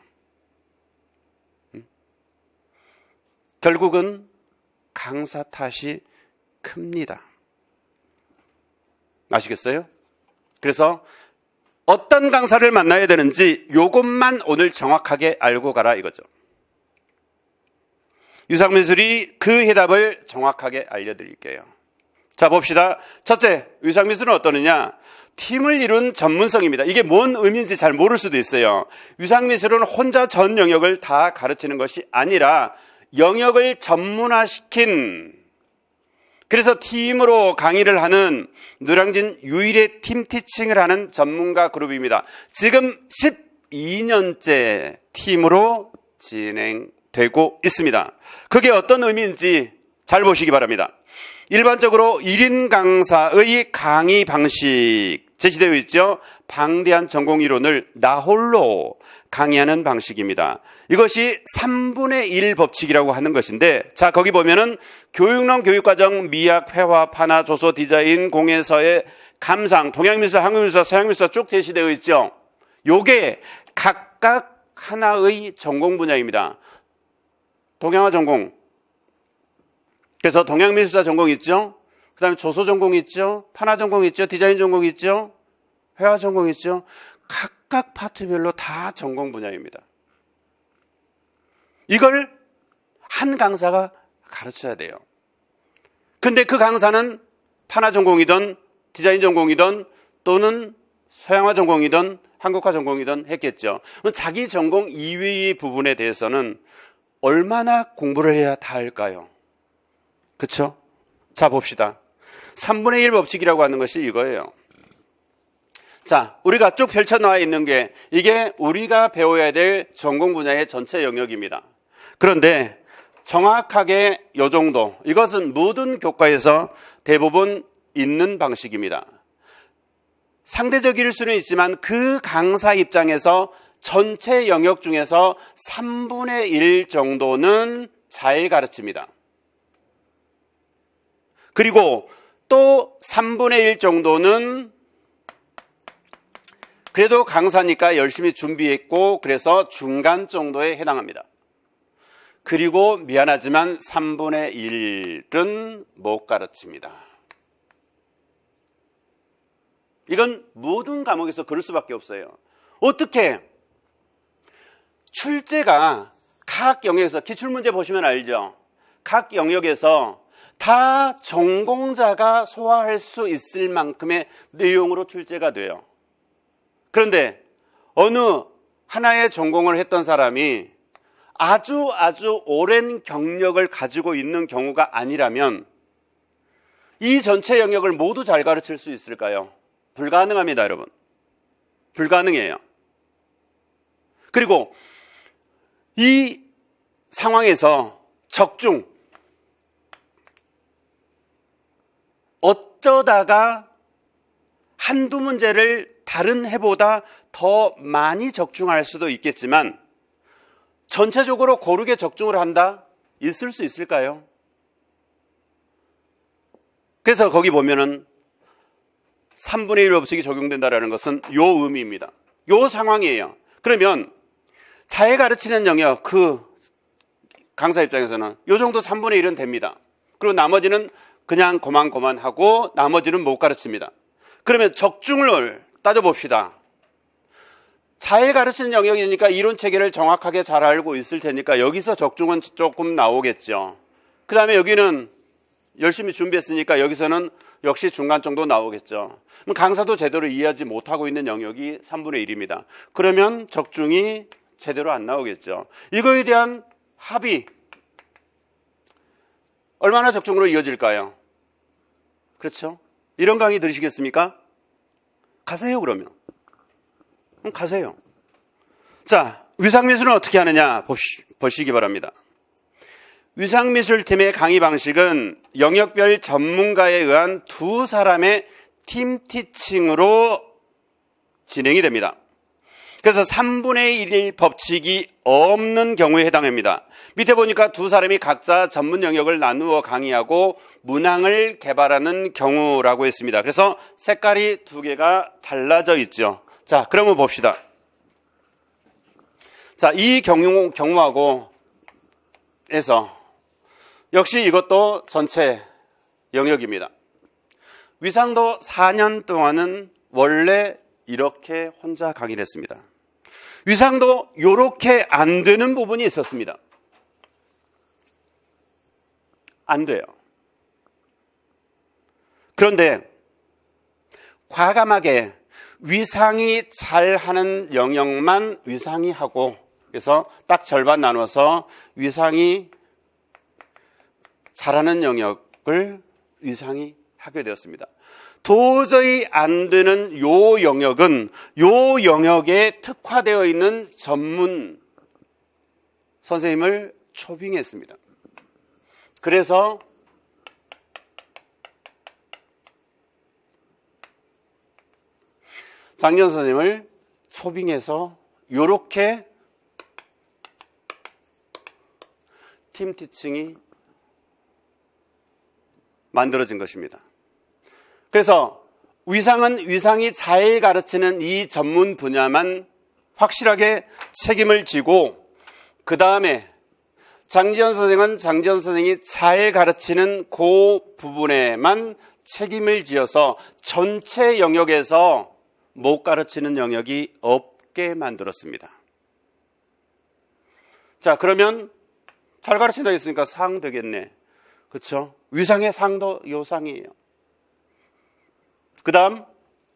결국은 강사 탓이 큽니다. 아시겠어요? 그래서 어떤 강사를 만나야 되는지 이것만 오늘 정확하게 알고 가라 이거죠. 유상미술이 그 해답을 정확하게 알려드릴게요. 자, 봅시다. 첫째, 유상미술은 어떠느냐? 팀을 이룬 전문성입니다. 이게 뭔 의미인지 잘 모를 수도 있어요. 유상미술은 혼자 전 영역을 다 가르치는 것이 아니라 영역을 전문화시킨, 그래서 팀으로 강의를 하는 노량진 유일의 팀 티칭을 하는 전문가 그룹입니다. 지금 12년째 팀으로 진행되고 있습니다. 그게 어떤 의미인지 잘 보시기 바랍니다. 일반적으로 1인 강사의 강의 방식 제시되어 있죠. 방대한 전공 이론을 나 홀로 강의하는 방식입니다. 이것이 3분의 1 법칙이라고 하는 것인데, 자, 거기 보면은 교육론, 교육과정, 미학, 회화, 판화, 조소, 디자인, 공예, 서예, 감상, 동양미술, 한국미술, 서양미술 쭉 제시되어 있죠. 요게 각각 하나의 전공 분야입니다. 동양화 전공. 그래서 동양미술사 전공 있죠. 그 다음에 조소 전공 있죠. 판화 전공 있죠. 디자인 전공 있죠. 회화 전공 있죠. 각각 파트별로 다 전공 분야입니다. 이걸 한 강사가 가르쳐야 돼요. 근데 그 강사는 판화 전공이든 디자인 전공이든 또는 서양화 전공이든 한국화 전공이든 했겠죠. 자기 전공 이외의 부분에 대해서는 얼마나 공부를 해야 다 할까요? 그렇죠? 자, 봅시다. 3분의 1 법칙이라고 하는 것이 이거예요. 자, 우리가 쭉 펼쳐놓아 있는 게 이게 우리가 배워야 될 전공 분야의 전체 영역입니다. 그런데 정확하게 이 정도, 이것은 모든 교과에서 대부분 있는 방식입니다. 상대적일 수는 있지만 그 강사 입장에서 전체 영역 중에서 3분의 1 정도는 잘 가르칩니다. 그리고 또 3분의 1 정도는 그래도 강사니까 열심히 준비했고 그래서 중간 정도에 해당합니다. 그리고 미안하지만 3분의 1은 못 가르칩니다. 이건 모든 과목에서 그럴 수밖에 없어요. 어떻게 출제가 각 영역에서 기출문제 보시면 알죠? 각 영역에서 다 전공자가 소화할 수 있을 만큼의 내용으로 출제가 돼요. 그런데 어느 하나의 전공을 했던 사람이 아주 오랜 경력을 가지고 있는 경우가 아니라면 이 전체 영역을 모두 잘 가르칠 수 있을까요? 불가능합니다, 여러분. 불가능해요. 그리고 이 상황에서 적중, 어쩌다가 한두 문제를 다른 해보다 더 많이 적중할 수도 있겠지만 전체적으로 고르게 적중을 한다? 있을 수 있을까요? 그래서 거기 보면은 3분의 1 법칙이 적용된다는 것은 요 의미입니다. 요 상황이에요. 그러면 잘 가르치는 영역, 그 강사 입장에서는 요 정도 3분의 1은 됩니다. 그리고 나머지는 그냥 고만고만하고 나머지는 못 가르칩니다. 그러면 적중을 따져봅시다. 잘 가르치는 영역이니까 이론 체계를 정확하게 잘 알고 있을 테니까 여기서 적중은 조금 나오겠죠. 그 다음에 여기는 열심히 준비했으니까 여기서는 역시 중간 정도 나오겠죠. 그럼 강사도 제대로 이해하지 못하고 있는 영역이 3분의 1입니다. 그러면 적중이 제대로 안 나오겠죠. 이거에 대한 합의, 얼마나 적중으로 이어질까요? 그렇죠? 이런 강의 들으시겠습니까? 가세요, 그러면. 그럼 가세요. 자, 위상미술은 어떻게 하느냐 보시기 바랍니다. 위상미술팀의 강의 방식은 영역별 전문가에 의한 두 사람의 팀 티칭으로 진행이 됩니다. 그래서 3분의 1 법칙이 없는 경우에 해당합니다. 밑에 보니까 두 사람이 각자 전문 영역을 나누어 강의하고 문항을 개발하는 경우라고 했습니다. 그래서 색깔이 두 개가 달라져 있죠. 자, 그러면 봅시다. 자, 이 경우하고 해서 역시 이것도 전체 영역입니다. 위상도 4년 동안은 원래 이렇게 혼자 강의를 했습니다. 위상도 이렇게 안 되는 부분이 있었습니다. 안 돼요. 그런데 과감하게 위상이 잘하는 영역만 위상이 하고, 그래서 딱 절반 나눠서 위상이 잘하는 영역을 위상이 하게 되었습니다. 도저히 안 되는 요 영역은 요 영역에 특화되어 있는 전문 선생님을 초빙했습니다. 그래서 장지현 선생님을 초빙해서 요렇게 팀 티칭이 만들어진 것입니다. 그래서 위상이 잘 가르치는 이 전문 분야만 확실하게 책임을 지고, 그 다음에 장지현 선생은 장지현 선생이 잘 가르치는 그 부분에만 책임을 지어서 전체 영역에서 못 가르치는 영역이 없게 만들었습니다. 자, 그러면 잘 가르친다 했으니까 상 되겠네. 그렇죠? 위상의 상도 요 상이에요. 그 다음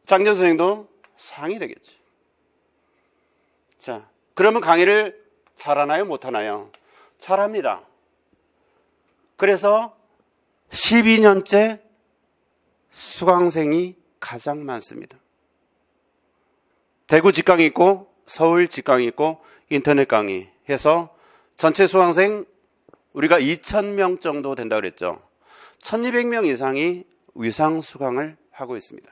장지현 선생도 상이 되겠죠. 자, 그러면 강의를 잘하나요? 못하나요? 잘합니다. 그래서 12년째 수강생이 가장 많습니다. 대구 직강이 있고 서울 직강이 있고 인터넷 강의 해서 전체 수강생 우리가 2,000명 정도 된다고 그랬죠. 1,200명 이상이 위상 수강을 하고 있습니다.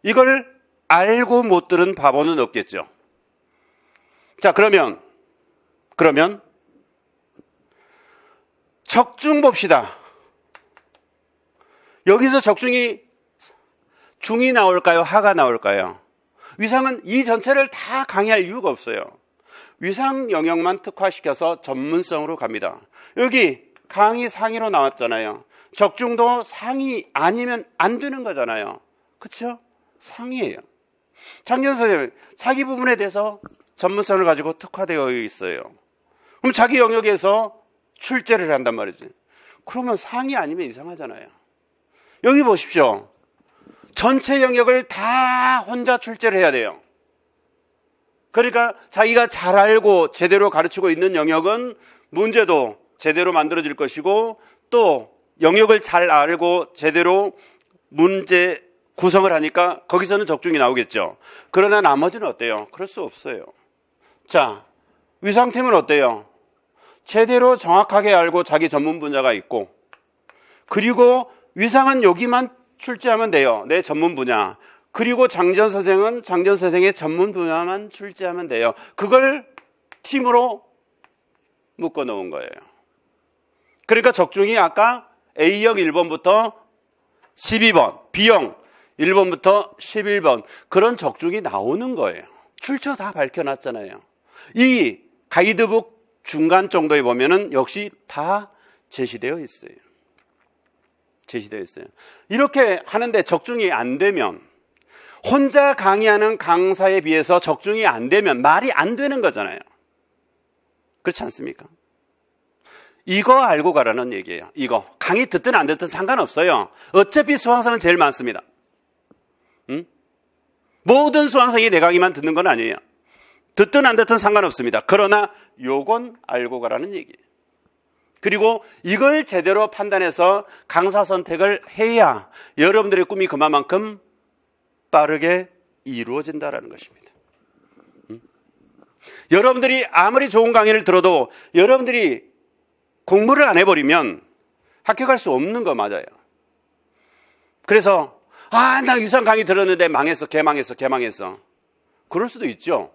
이걸 알고 못 들은 바보는 없겠죠. 자, 그러면 적중 봅시다. 여기서 적중이 중이 나올까요? 하가 나올까요? 위상은 이 전체를 다 강의할 이유가 없어요. 위상 영역만 특화시켜서 전문성으로 갑니다. 여기 강의 상위로 나왔잖아요. 적중도 상위 아니면 안 되는 거잖아요. 그렇죠? 상위예요. 장지현 선생님 자기 부분에 대해서 전문성을 가지고 특화되어 있어요. 그럼 자기 영역에서 출제를 한단 말이지. 그러면 상위 아니면 이상하잖아요. 여기 보십시오. 전체 영역을 다 혼자 출제를 해야 돼요. 그러니까 자기가 잘 알고 제대로 가르치고 있는 영역은 문제도 제대로 만들어질 것이고, 또 영역을 잘 알고 제대로 문제 구성을 하니까 거기서는 적중이 나오겠죠. 그러나 나머지는 어때요? 그럴 수 없어요. 자, 위상팀은 어때요? 제대로 정확하게 알고 자기 전문 분야가 있고, 그리고 위상은 여기만 출제하면 돼요. 내 전문 분야. 그리고 장지현 선생은 장지현 선생의 전문 분야만 출제하면 돼요. 그걸 팀으로 묶어 놓은 거예요. 그러니까 적중이 아까 A형 1번부터 12번, B형 1번부터 11번 그런 적중이 나오는 거예요. 출처 다 밝혀놨잖아요. 이 가이드북 중간 정도에 보면은 역시 다 제시되어 있어요. 이렇게 하는데 적중이 안 되면, 혼자 강의하는 강사에 비해서 적중이 안 되면 말이 안 되는 거잖아요. 그렇지 않습니까? 이거 알고 가라는 얘기예요. 이거 강의 듣든 안 듣든 상관없어요. 어차피 수강생은 제일 많습니다. 모든 수강생이 내 강의만 듣는 건 아니에요. 듣든 안 듣든 상관없습니다. 그러나 요건 알고 가라는 얘기예요. 그리고 이걸 제대로 판단해서 강사 선택을 해야 여러분들의 꿈이 그만큼 빠르게 이루어진다는 것입니다. 여러분들이 아무리 좋은 강의를 들어도 여러분들이 공부를 안 해버리면 합격할 수 없는 거 맞아요. 그래서 나 위상 강의 들었는데 망했어, 개망했어. 그럴 수도 있죠.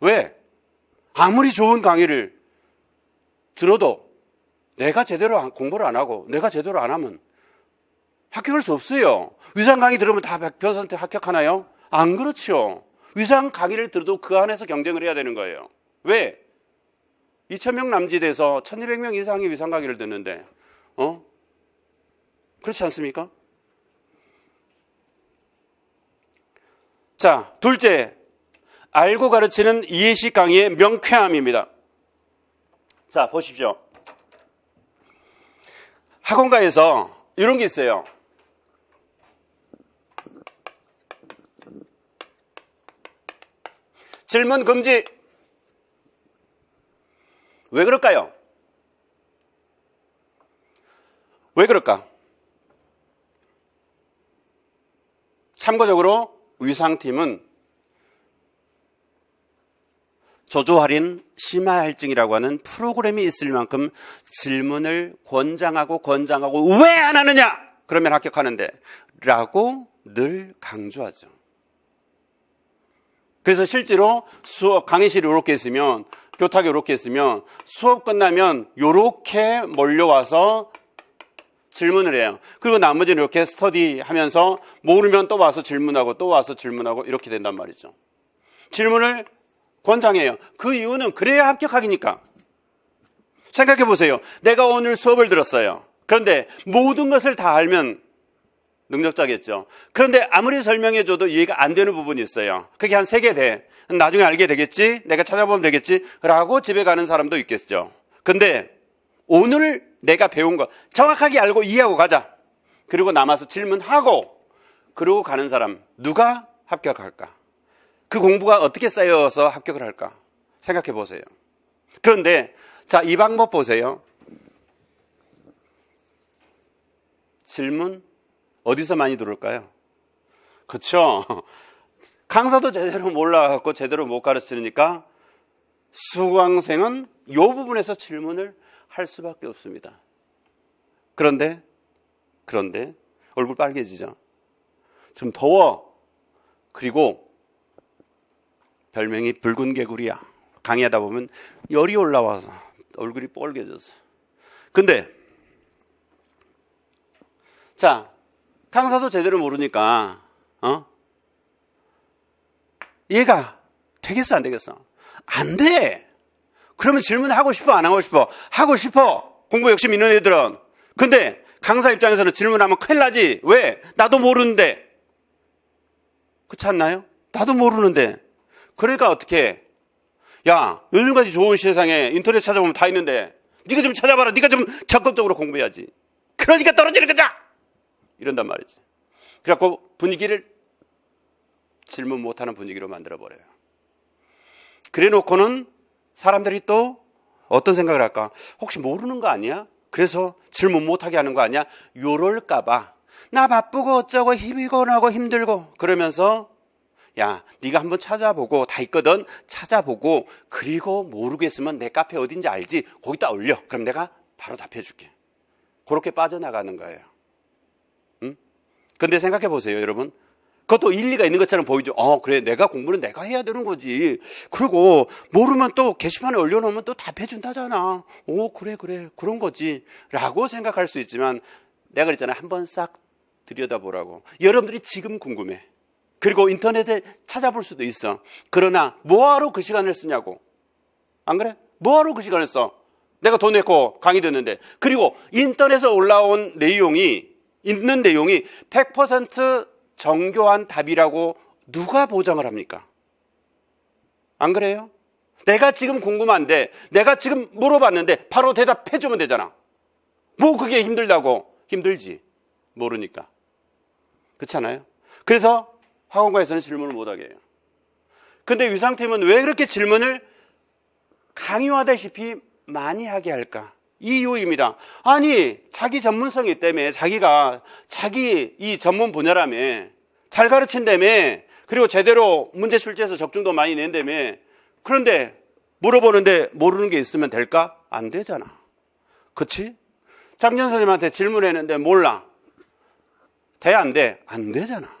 왜? 아무리 좋은 강의를 들어도 내가 제대로 공부를 안 하고 내가 제대로 안 하면 합격할 수 없어요. 위상 강의 들으면 다 100% 합격하나요? 안 그렇죠. 위상 강의를 들어도 그 안에서 경쟁을 해야 되는 거예요. 왜? 2,000명 남짓에서 1,200명 이상의 위상 강의를 듣는데 그렇지 않습니까? 자, 둘째, 알고 가르치는 이해식 강의의 명쾌함입니다. 자, 보십시오. 학원가에서 이런 게 있어요. 질문 금지. 왜 그럴까요? 왜 그럴까? 참고적으로 위상팀은 조조할인 심화할증이라고 하는 프로그램이 있을 만큼 질문을 권장하고 왜 안 하느냐? 그러면 합격하는데 라고 늘 강조하죠. 그래서 실제로 수업 강의실이 이렇게 있으면, 교탁이 이렇게 있으면 수업 끝나면 이렇게 몰려와서 질문을 해요. 그리고 나머지는 이렇게 스터디하면서 모르면 또 와서 질문하고 또 와서 질문하고 이렇게 된단 말이죠. 질문을 권장해요. 그 이유는 그래야 합격하기니까. 생각해 보세요. 내가 오늘 수업을 들었어요. 그런데 모든 것을 다 알면 능력자겠죠. 그런데 아무리 설명해줘도 이해가 안 되는 부분이 있어요. 그게 한 3개 돼. 나중에 알게 되겠지? 내가 찾아보면 되겠지? 라고 집에 가는 사람도 있겠죠. 근데 오늘 내가 배운 거 정확하게 알고 이해하고 가자. 그리고 남아서 질문하고 그러고 가는 사람 누가 합격할까? 그 공부가 어떻게 쌓여서 합격을 할까? 생각해 보세요. 그런데 자, 이 방법 보세요. 질문 어디서 많이 들을까요? 그렇죠? 강사도 제대로 몰라갖고 제대로 못 가르치니까 수강생은 이 부분에서 질문을 할 수밖에 없습니다. 그런데 얼굴 빨개지죠. 좀 더워. 그리고 별명이 붉은 개구리야. 강의하다 보면 열이 올라와서 얼굴이 뻘개져서. 근데 자, 강사도 제대로 모르니까 얘가 되겠어 안 되겠어? 안 돼. 그러면 질문하고 싶어 안 하고 싶어? 하고 싶어. 공부 욕심 있는 애들은. 근데 강사 입장에서는 질문하면 큰일 나지. 왜? 나도 모르는데. 그렇지 않나요? 나도 모르는데. 그러니까 어떻게 해? 야, 요즘까지 좋은 세상에 인터넷 찾아보면 다 있는데 네가 좀 찾아봐라. 네가 좀 적극적으로 공부해야지. 그러니까 떨어지는 거다. 이런단 말이지. 그래갖고 분위기를 질문 못하는 분위기로 만들어버려요. 그래놓고는 사람들이 또 어떤 생각을 할까? 혹시 모르는 거 아니야? 그래서 질문 못하게 하는 거 아니야? 요럴까봐 나 바쁘고 어쩌고 피곤하고 힘들고 그러면서 야, 네가 한번 찾아보고 다 있거든. 찾아보고 그리고 모르겠으면 내 카페 어딘지 알지? 거기다 올려. 그럼 내가 바로 답해줄게. 그렇게 빠져나가는 거예요. 응? 근데 생각해 보세요, 여러분. 그것도 일리가 있는 것처럼 보이죠. 그래, 내가 공부는 내가 해야 되는 거지. 그리고 모르면 또 게시판에 올려놓으면 또 답해준다잖아. 그래, 그런 거지. 라고 생각할 수 있지만 내가 그랬잖아. 한번 싹 들여다보라고. 여러분들이 지금 궁금해. 그리고 인터넷에 찾아볼 수도 있어. 그러나 뭐하러 그 시간을 쓰냐고. 안 그래? 뭐하러 그 시간을 써? 내가 돈 내고 강의 듣는데. 그리고 인터넷에 올라온 내용이 있는 내용이 100% 정교한 답이라고 누가 보장을 합니까? 안 그래요? 내가 지금 궁금한데 내가 지금 물어봤는데 바로 대답해 주면 되잖아. 뭐 그게 힘들다고. 힘들지. 모르니까. 그렇지 않아요? 그래서 학원가에서는 질문을 못하게 해요. 근데 위상팀은 왜 그렇게 질문을 강요하다시피 많이 하게 할까? 이유입니다. 아니, 자기 전문성이 때문에 자기가 자기 이 전문 분야라며 잘 가르친다며 그리고 제대로 문제 출제해서 적중도 많이 낸다며 그런데 물어보는데 모르는 게 있으면 될까? 안 되잖아. 그치? 장년 선생님한테 질문했는데 몰라. 돼? 안 돼? 안 되잖아.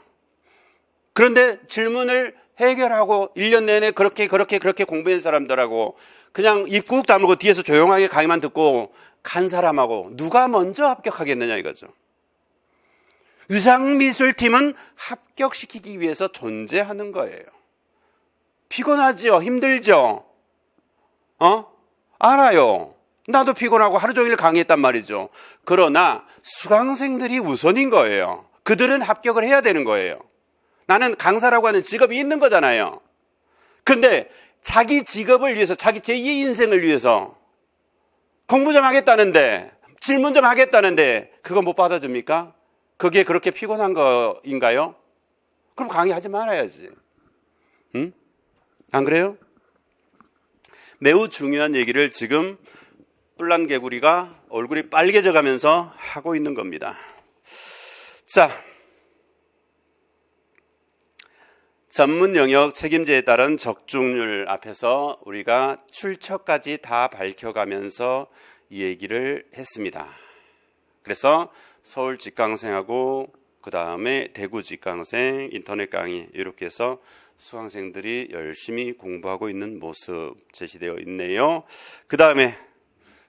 그런데 질문을 해결하고 1년 내내 그렇게 공부한 사람들하고 그냥 입 꾹 다물고 뒤에서 조용하게 강의만 듣고 간 사람하고 누가 먼저 합격하겠느냐 이거죠. 위상미술팀은 합격시키기 위해서 존재하는 거예요. 피곤하죠? 힘들죠? 알아요. 나도 피곤하고 하루 종일 강의했단 말이죠. 그러나 수강생들이 우선인 거예요. 그들은 합격을 해야 되는 거예요. 나는 강사라고 하는 직업이 있는 거잖아요. 그런데 자기 직업을 위해서 자기 제2의 인생을 위해서 공부 좀 하겠다는데 질문 좀 하겠다는데 그거 못 받아줍니까? 그게 그렇게 피곤한 거인가요? 그럼 강의하지 말아야지. 응? 안 그래요? 매우 중요한 얘기를 지금 뿔난 개구리가 얼굴이 빨개져 가면서 하고 있는 겁니다. 자, 전문 영역 책임제에 따른 적중률 앞에서 우리가 출처까지 다 밝혀가면서 이 얘기를 했습니다. 그래서 서울 직강생하고 그 다음에 대구 직강생, 인터넷 강의 이렇게 해서 수강생들이 열심히 공부하고 있는 모습 제시되어 있네요. 그 다음에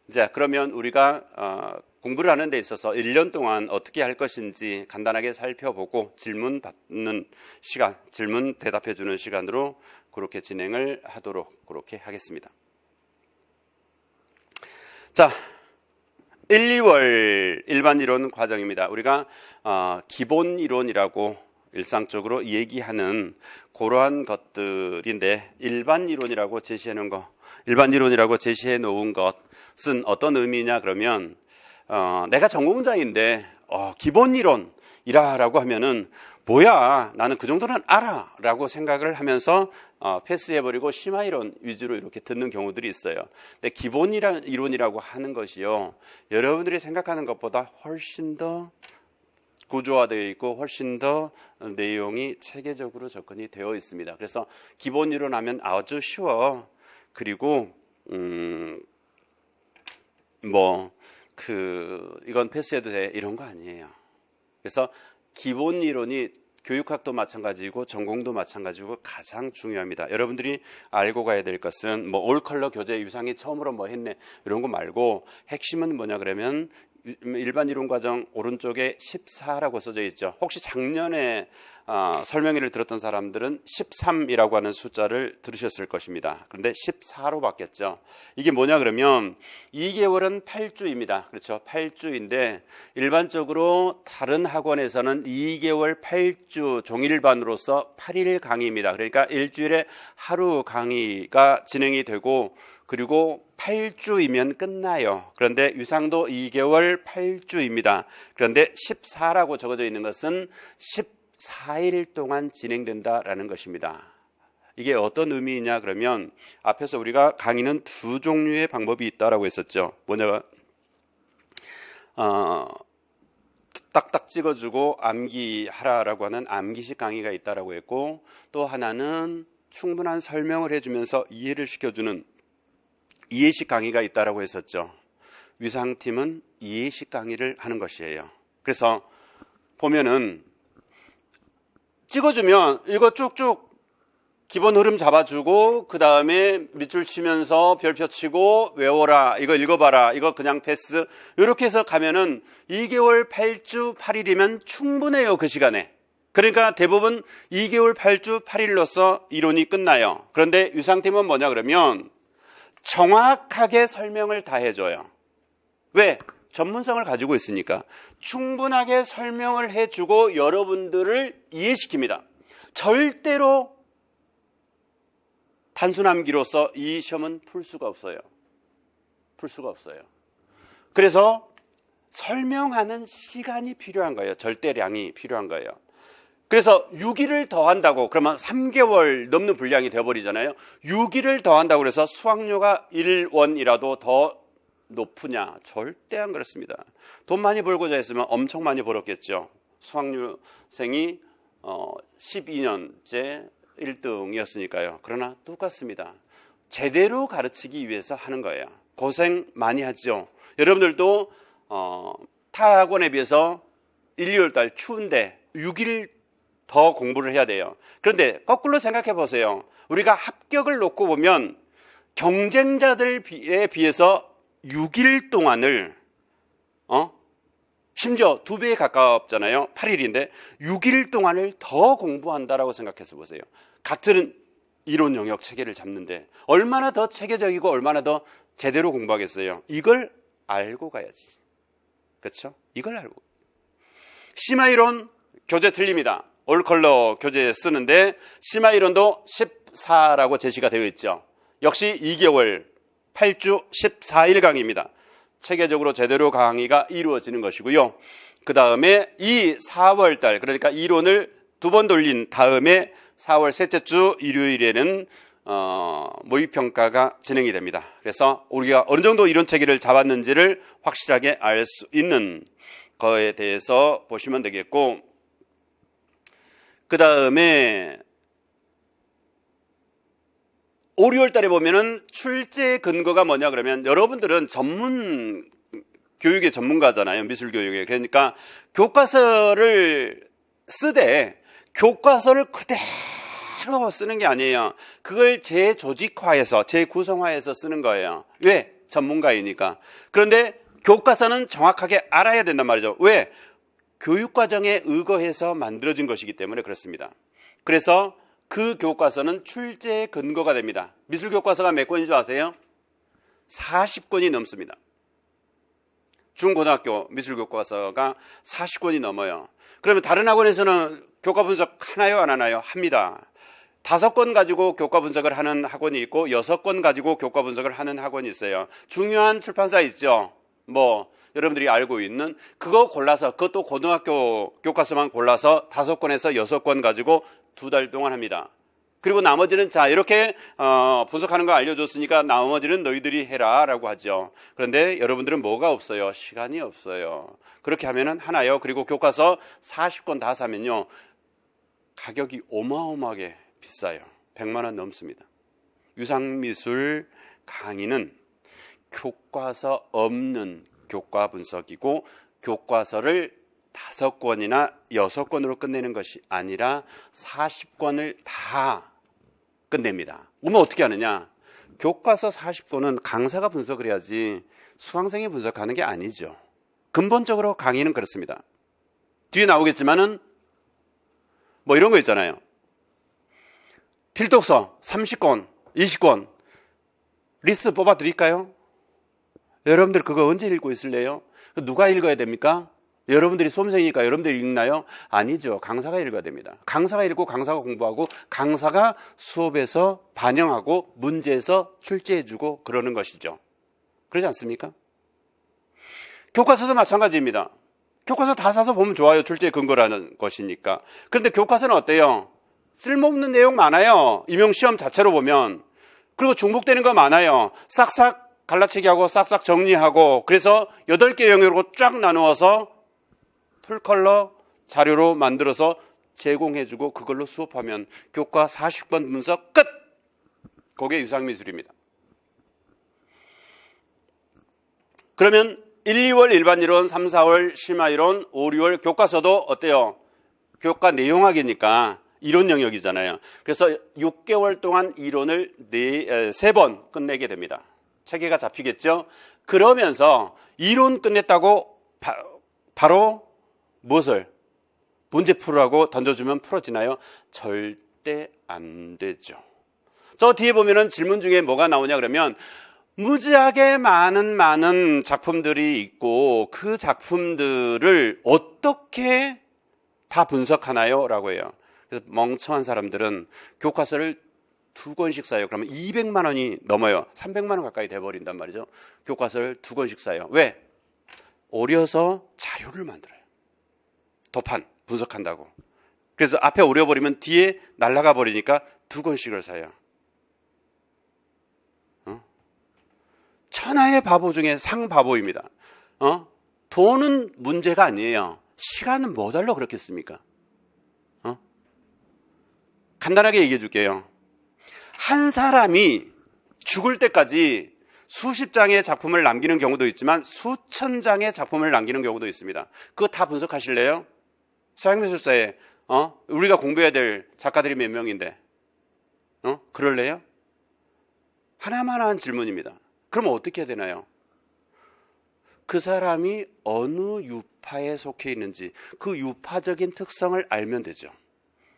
이제 그러면 우리가 공부를 하는 데 있어서 1년 동안 어떻게 할 것인지 간단하게 살펴보고 질문 받는 시간, 질문 대답해 주는 시간으로 그렇게 진행을 하도록 그렇게 하겠습니다. 자, 1, 2월 일반이론 과정입니다. 우리가 기본 이론이라고 일상적으로 얘기하는 그러한 것들인데 일반 이론이라고 제시해 놓은 거, 일반 이론이라고 제시해 놓은 것은 어떤 의미냐 그러면 내가 전공자인데 기본 이론이라고 하면은 뭐야 나는 그 정도는 알아 라고 생각을 하면서 패스해버리고 심화 이론 위주로 이렇게 듣는 경우들이 있어요. 근데 기본 이론이라고 하는 것이요 여러분들이 생각하는 것보다 훨씬 더 구조화되어 있고 훨씬 더 내용이 체계적으로 접근이 되어 있습니다. 그래서 기본 이론 하면 아주 쉬워. 그리고 이건 패스해도 돼 이런 거 아니에요. 그래서 기본 이론이 교육학도 마찬가지고 전공도 마찬가지고 가장 중요합니다. 여러분들이 알고 가야 될 것은 올컬러 교재 유상이 처음으로 했네 이런 거 말고 핵심은 뭐냐 그러면 일반 이론 과정 오른쪽에 14라고 써져 있죠. 혹시 작년에 설명회를 들었던 사람들은 13이라고 하는 숫자를 들으셨을 것입니다. 그런데 14로 바뀌었죠. 이게 뭐냐 그러면 2개월은 8주입니다. 그렇죠. 8주인데 일반적으로 다른 학원에서는 2개월 8주 종일반으로서 8일 강의입니다. 그러니까 일주일에 하루 강의가 진행이 되고 그리고 8주이면 끝나요. 그런데 유상도 2개월 8주입니다. 그런데 14라고 적어져 있는 것은 14일 동안 진행된다라는 것입니다. 이게 어떤 의미이냐 그러면 앞에서 우리가 강의는 두 종류의 방법이 있다라고 했었죠. 뭐냐가 딱딱 찍어주고 암기하라라고 하는 암기식 강의가 있다라고 했고 또 하나는 충분한 설명을 해주면서 이해를 시켜주는 이해식 강의가 있다라고 했었죠. 위상팀은 이해식 강의를 하는 것이에요. 그래서 보면은 찍어주면 이거 쭉쭉 기본 흐름 잡아주고 그 다음에 밑줄 치면서 별표 치고 외워라 이거 읽어봐라 이거 그냥 패스 이렇게 해서 가면은 2개월 8주 8일이면 충분해요. 그 시간에. 그러니까 대부분 2개월 8주 8일로서 이론이 끝나요. 그런데 위상팀은 뭐냐 그러면 정확하게 설명을 다 해줘요. 왜? 전문성을 가지고 있으니까 충분하게 설명을 해주고 여러분들을 이해시킵니다. 절대로 단순 암기로서 이 시험은 풀 수가 없어요. 풀 수가 없어요. 그래서 설명하는 시간이 필요한 거예요. 절대량이 필요한 거예요. 그래서 6일을 더한다고 그러면 3개월 넘는 분량이 되어버리잖아요. 6일을 더한다고 해서 수학료가 1원이라도 더 높으냐? 절대 안 그렇습니다. 돈 많이 벌고자 했으면 엄청 많이 벌었겠죠. 수학료생이 12년째 1등이었으니까요. 그러나 똑같습니다. 제대로 가르치기 위해서 하는 거예요. 고생 많이 하죠. 여러분들도 타 학원에 비해서 1, 2월 달 추운데 6일 더 공부를 해야 돼요. 그런데 거꾸로 생각해 보세요. 우리가 합격을 놓고 보면 경쟁자들에 비해서 6일 동안을 심지어 2배에 가깝잖아요. 8일인데 6일 동안을 더 공부한다라고 생각해서 보세요. 같은 이론 영역 체계를 잡는데 얼마나 더 체계적이고 얼마나 더 제대로 공부하겠어요. 이걸 알고 가야지. 그렇죠? 이걸 알고. 심화 이론 교재 틀립니다. 올컬러 교재 쓰는데 심화 이론도 14라고 제시가 되어 있죠. 역시 2개월 8주 14일 강의입니다. 체계적으로 제대로 강의가 이루어지는 것이고요. 그 다음에 이 4월달 그러니까 이론을 2번 돌린 다음에 4월 셋째 주 일요일에는 모의평가가 진행이 됩니다. 그래서 우리가 어느 정도 이론 체계를 잡았는지를 확실하게 알 수 있는 거에 대해서 보시면 되겠고 그 다음에 5, 6월 달에 보면은 출제 근거가 뭐냐 그러면 여러분들은 교육의 전문가잖아요. 미술 교육에. 그러니까 교과서를 쓰되 교과서를 그대로 쓰는 게 아니에요. 그걸 재조직화해서 재구성화해서 쓰는 거예요. 왜? 전문가이니까. 그런데 교과서는 정확하게 알아야 된단 말이죠. 왜? 교육과정에 의거해서 만들어진 것이기 때문에 그렇습니다. 그래서 그 교과서는 출제의 근거가 됩니다. 미술 교과서가 몇 권인 줄 아세요? 40권이 넘습니다. 중고등학교 미술 교과서가 40권이 넘어요. 그러면 다른 학원에서는 교과 분석 하나요, 안 하나요? 합니다. 5권 가지고 교과 분석을 하는 학원이 있고 6권 가지고 교과 분석을 하는 학원이 있어요. 중요한 출판사 있죠. 여러분들이 알고 있는 그거 골라서, 그것도 고등학교 교과서만 골라서 5권에서 6권 가지고 2달 동안 합니다. 그리고 나머지는 자 이렇게 분석하는 거 알려줬으니까 나머지는 너희들이 해라 라고 하죠. 그런데 여러분들은 뭐가 없어요? 시간이 없어요. 그렇게 하면은 하나요. 그리고 교과서 40권 다 사면요 가격이 어마어마하게 비싸요. 100만 원 넘습니다. 유상미술 강의는 교과서 없는 교과 분석이고 교과서를 5권이나 6권으로 끝내는 것이 아니라 40권을 다 끝냅니다. 그러면 어떻게 하느냐? 교과서 40권은 강사가 분석을 해야지 수강생이 분석하는 게 아니죠. 근본적으로 강의는 그렇습니다. 뒤에 나오겠지만은 이런 거 있잖아요. 필독서 30권, 20권 리스트 뽑아 드릴까요? 여러분들 그거 언제 읽고 있을래요? 누가 읽어야 됩니까? 여러분들이 수험생이니까 여러분들이 읽나요? 아니죠. 강사가 읽어야 됩니다. 강사가 읽고 강사가 공부하고 강사가 수업에서 반영하고 문제에서 출제해주고 그러는 것이죠. 그러지 않습니까? 교과서도 마찬가지입니다. 교과서 다 사서 보면 좋아요. 출제의 근거라는 것이니까. 그런데 교과서는 어때요? 쓸모없는 내용 많아요. 임용 시험 자체로 보면. 그리고 중복되는 거 많아요. 싹싹 갈라치기하고 싹싹 정리하고 그래서 8개 영역으로 쫙 나누어서 풀컬러 자료로 만들어서 제공해주고 그걸로 수업하면 교과 40권 분석 끝! 그게 유상미술입니다. 그러면 1, 2월 일반이론, 3, 4월 심화이론, 5, 6월 교과서도 어때요? 교과 내용학이니까 이론 영역이잖아요. 그래서 6개월 동안 이론을 3번 끝내게 됩니다. 체계가 잡히겠죠? 그러면서 이론 끝냈다고 바로 무엇을? 문제 풀으라고 던져주면 풀어지나요? 절대 안 되죠. 저 뒤에 보면은 질문 중에 뭐가 나오냐 그러면 무지하게 많은 작품들이 있고 그 작품들을 어떻게 다 분석하나요? 라고 해요. 그래서 멍청한 사람들은 교과서를 2권씩 사요. 그러면 200만 원이 넘어요. 300만 원 가까이 돼버린단 말이죠. 교과서를 2권씩 사요. 왜? 오려서 자료를 만들어요. 도판 분석한다고. 그래서 앞에 오려버리면 뒤에 날아가 버리니까 2권씩을 사요. 천하의 바보 중에 상바보입니다. 돈은 문제가 아니에요. 시간은 뭐 달러 그렇겠습니까? 간단하게 얘기해 줄게요. 한 사람이 죽을 때까지 수십 장의 작품을 남기는 경우도 있지만 수천 장의 작품을 남기는 경우도 있습니다. 그거 다 분석하실래요? 서양미술사에 우리가 공부해야 될 작가들이 몇 명인데 그럴래요? 하나만 한 질문입니다. 그럼 어떻게 해야 되나요? 그 사람이 어느 유파에 속해 있는지 그 유파적인 특성을 알면 되죠.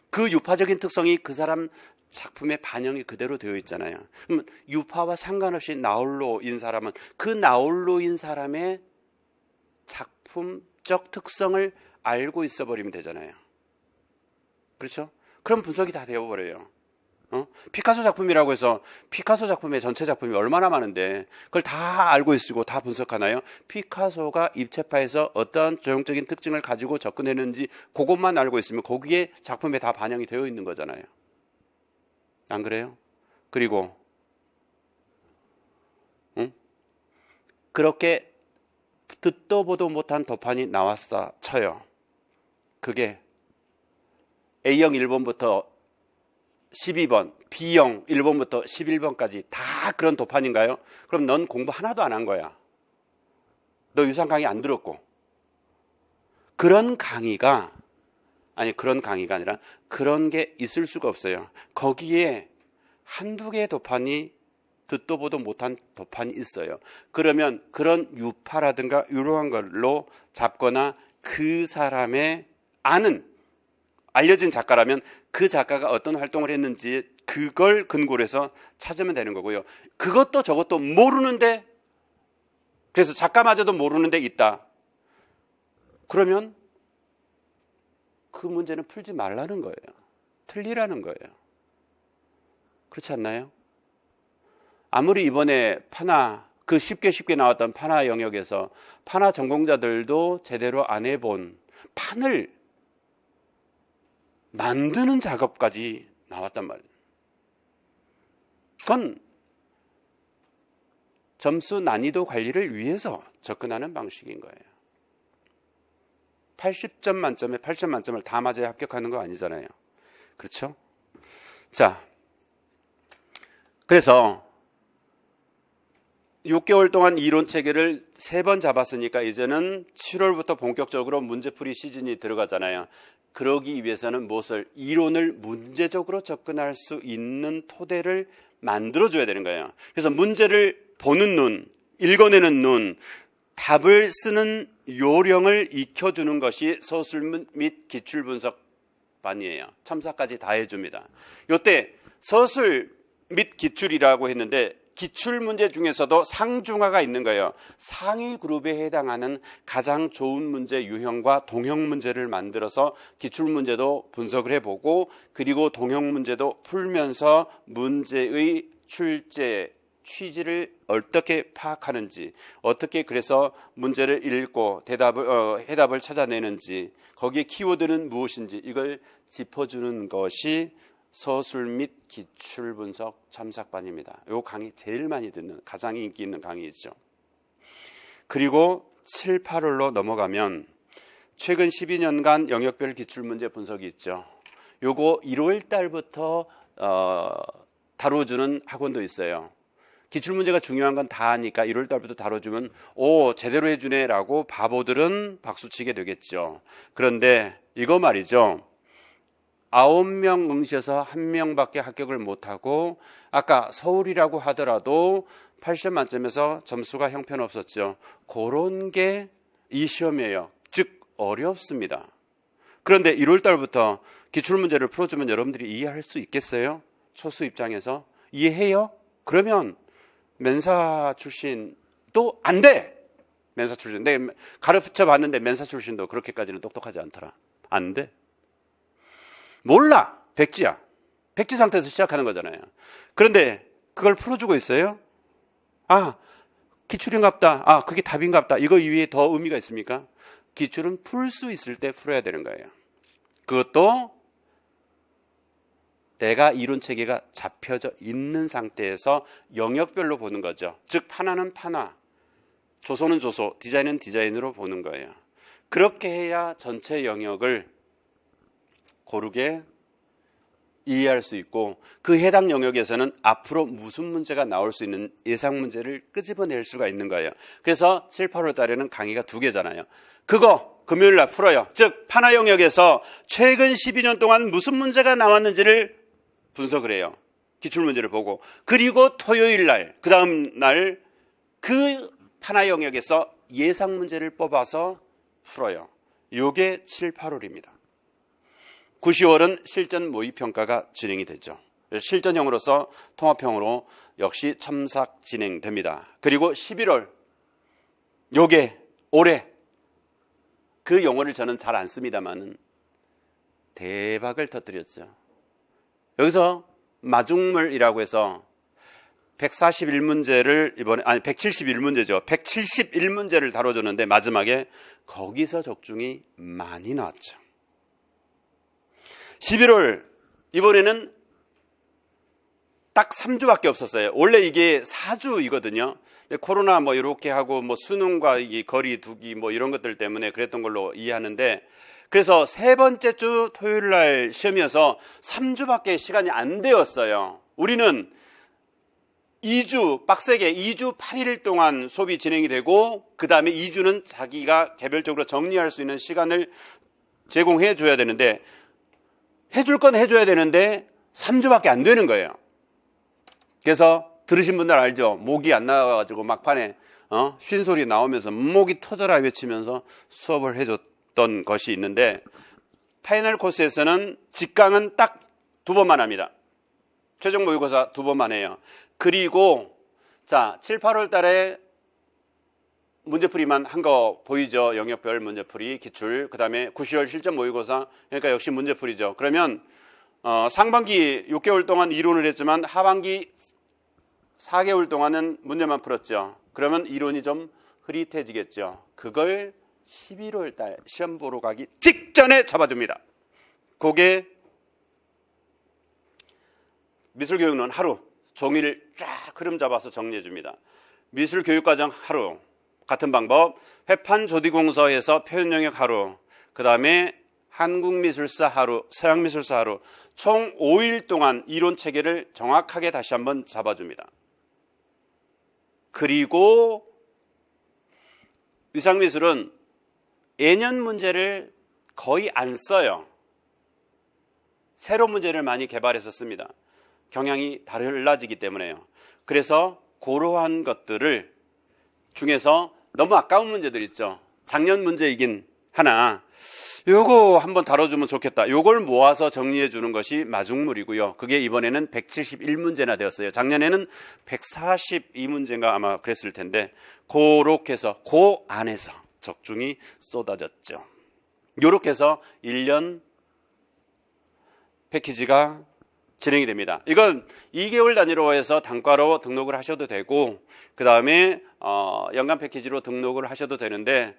그 유파적인 특성이 그 사람 작품에 반영이 그대로 되어 있잖아요. 그럼 유파와 상관없이 나홀로인 사람은 그 나홀로인 사람의 작품적 특성을 알고 있어 버리면 되잖아요. 그렇죠? 그럼 분석이 다 되어버려요. 피카소 작품이라고 해서 피카소 작품의 전체 작품이 얼마나 많은데 그걸 다 알고 있고 다 분석하나요? 피카소가 입체파에서 어떤 조형적인 특징을 가지고 접근했는지 그것만 알고 있으면 거기에 작품에 다 반영이 되어 있는 거잖아요. 안 그래요? 그리고 그렇게 듣도 보도 못한 도판이 나왔어 쳐요. 그게 A형 1번부터 12번, B형 1번부터 11번까지 다 그런 도판인가요? 그럼 넌 공부 하나도 안 한 거야. 너 유산 강의 안 들었고. 그런 강의가 아니라 그런 게 있을 수가 없어요. 거기에 한두 개의 도판이 듣도 보도 못한 도판이 있어요. 그러면 그런 유파라든가 이러한 걸로 잡거나 그 사람의 알려진 작가라면 그 작가가 어떤 활동을 했는지 그걸 근거로 해서 찾으면 되는 거고요. 그것도 저것도 모르는데, 그래서 작가마저도 모르는데 있다. 그러면 그 문제는 풀지 말라는 거예요. 틀리라는 거예요. 그렇지 않나요? 아무리 이번에 그 쉽게 나왔던 파나 영역에서 파나 전공자들도 제대로 안 해본 판을 만드는 작업까지 나왔단 말이에요. 그건 점수 난이도 관리를 위해서 접근하는 방식인 거예요. 80점 만점에 8점 만점을 다 맞아야 합격하는 거 아니잖아요. 그렇죠? 자, 그래서 6개월 동안 이론 체계를 3번 잡았으니까 이제는 7월부터 본격적으로 문제풀이 시즌이 들어가잖아요. 그러기 위해서는 이론을 문제적으로 접근할 수 있는 토대를 만들어줘야 되는 거예요. 그래서 문제를 보는 눈, 읽어내는 눈, 답을 쓰는 요령을 익혀주는 것이 서술 및 기출분석반이에요. 첨삭까지 다 해줍니다. 이때 서술 및 기출이라고 했는데 기출문제 중에서도 상중하가 있는 거예요. 상위 그룹에 해당하는 가장 좋은 문제 유형과 동형 문제를 만들어서 기출문제도 분석을 해보고 그리고 동형 문제도 풀면서 문제의 출제, 취지를 어떻게 파악하는지, 어떻게 그래서 문제를 읽고 해답을 찾아내는지, 거기에 키워드는 무엇인지 이걸 짚어주는 것이 서술 및 기출분석 첨삭반입니다. 이 강의 제일 많이 듣는, 가장 인기 있는 강의이죠. 그리고 7, 8월로 넘어가면 최근 12년간 영역별 기출문제 분석이 있죠. 요거 1월 달부터 다뤄주는 학원도 있어요. 기출문제가 중요한 건 다 아니까 1월 달부터 다뤄주면 제대로 해주네 라고 바보들은 박수치게 되겠죠. 그런데 이거 말이죠. 9명 응시해서 1명밖에 합격을 못하고 아까 서울이라고 하더라도 80점 만점에서 점수가 형편없었죠. 그런 게 이 시험이에요. 즉 어렵습니다. 그런데 1월 달부터 기출문제를 풀어주면 여러분들이 이해할 수 있겠어요? 초수 입장에서 이해해요? 그러면 멘사 출신도 안 돼. 멘사 출신. 내가 가르쳐 봤는데 멘사 출신도 그렇게까지는 똑똑하지 않더라. 안 돼. 몰라. 백지야. 백지 상태에서 시작하는 거잖아요. 그런데 그걸 풀어주고 있어요? 기출인갑다. 그게 답인갑다. 이거 이외에 더 의미가 있습니까? 기출은 풀 수 있을 때 풀어야 되는 거예요. 그것도 내가 이론 체계가 잡혀져 있는 상태에서 영역별로 보는 거죠. 즉 파나는 파나, 조소는 조소, 디자인은 디자인으로 보는 거예요. 그렇게 해야 전체 영역을 고르게 이해할 수 있고 그 해당 영역에서는 앞으로 무슨 문제가 나올 수 있는 예상 문제를 끄집어낼 수가 있는 거예요. 그래서 7, 8월 달에는 강의가 2개잖아요. 그거 금요일 날 풀어요. 즉 파나 영역에서 최근 12년 동안 무슨 문제가 나왔는지를 분석을 해요. 기출문제를 보고. 그리고 토요일 날, 그 다음 날 그 파나 영역에서 예상 문제를 뽑아서 풀어요. 요게 7, 8월입니다. 9, 10월은 실전 모의평가가 진행이 되죠. 실전형으로서 통합형으로 역시 첨삭 진행됩니다. 그리고 11월, 요게 올해 그 용어를 저는 잘 안 씁니다만은 대박을 터뜨렸죠. 여기서 마중물이라고 해서 141문제를 이번에 171문제죠. 171문제를 다뤄줬는데 마지막에 거기서 적중이 많이 나왔죠. 11월 이번에는 딱 3주밖에 없었어요. 원래 이게 4주이거든요. 코로나 뭐 이렇게 하고 뭐 수능과 이 거리 두기 뭐 이런 것들 때문에 그랬던 걸로 이해하는데, 그래서 세 번째 주 토요일 날 시험이어서 3주밖에 시간이 안 되었어요. 우리는 2주 빡세게 2주 8일 동안 수업이 진행이 되고, 그 다음에 2주는 자기가 개별적으로 정리할 수 있는 시간을 제공해 줘야 되는데, 해줄 건 해줘야 되는데 3주밖에 안 되는 거예요. 그래서 들으신 분들 알죠? 목이 안 나가가지고 막판에 쉰소리 나오면서 목이 터져라 외치면서 수업을 해줬던 것이 있는데, 파이널 코스에서는 직강은 딱 2번만 합니다. 최종 모의고사 2번만 해요. 그리고 7, 8월 달에 문제풀이만 한 거 보이죠? 영역별 문제풀이, 기출, 그 다음에 9, 10월 실전 모의고사, 그러니까 역시 문제풀이죠. 그러면 상반기 6개월 동안 이론을 했지만 하반기 4개월 동안은 문제만 풀었죠. 그러면 이론이 좀 흐릿해지겠죠. 그걸 11월 달 시험 보러 가기 직전에 잡아줍니다. 그게 미술교육론 하루 종일 쫙 흐름 잡아서 정리해 줍니다. 미술교육과정 하루, 같은 방법, 회판 조디공서에서 표현영역 하루, 그 다음에 한국미술사 하루, 서양미술사 하루, 총 5일 동안 이론 체계를 정확하게 다시 한번 잡아줍니다. 그리고 의상미술은 예년 문제를 거의 안 써요. 새로운 문제를 많이 개발해서 씁니다. 경향이 달라지기 때문에요. 그래서 그러한 것들을 중에서 너무 아까운 문제들 있죠. 작년 문제이긴 하나 요거 한번 다뤄주면 좋겠다. 요걸 모아서 정리해 주는 것이 마중물이고요. 그게 이번에는 171문제나 되었어요. 작년에는 142문제인가 아마 그랬을 텐데, 그렇게 해서 그 안에서 적중이 쏟아졌죠. 요렇게 해서 1년 패키지가 진행이 됩니다. 이건 2개월 단위로 해서 단과로 등록을 하셔도 되고, 그 다음에 연간 패키지로 등록을 하셔도 되는데,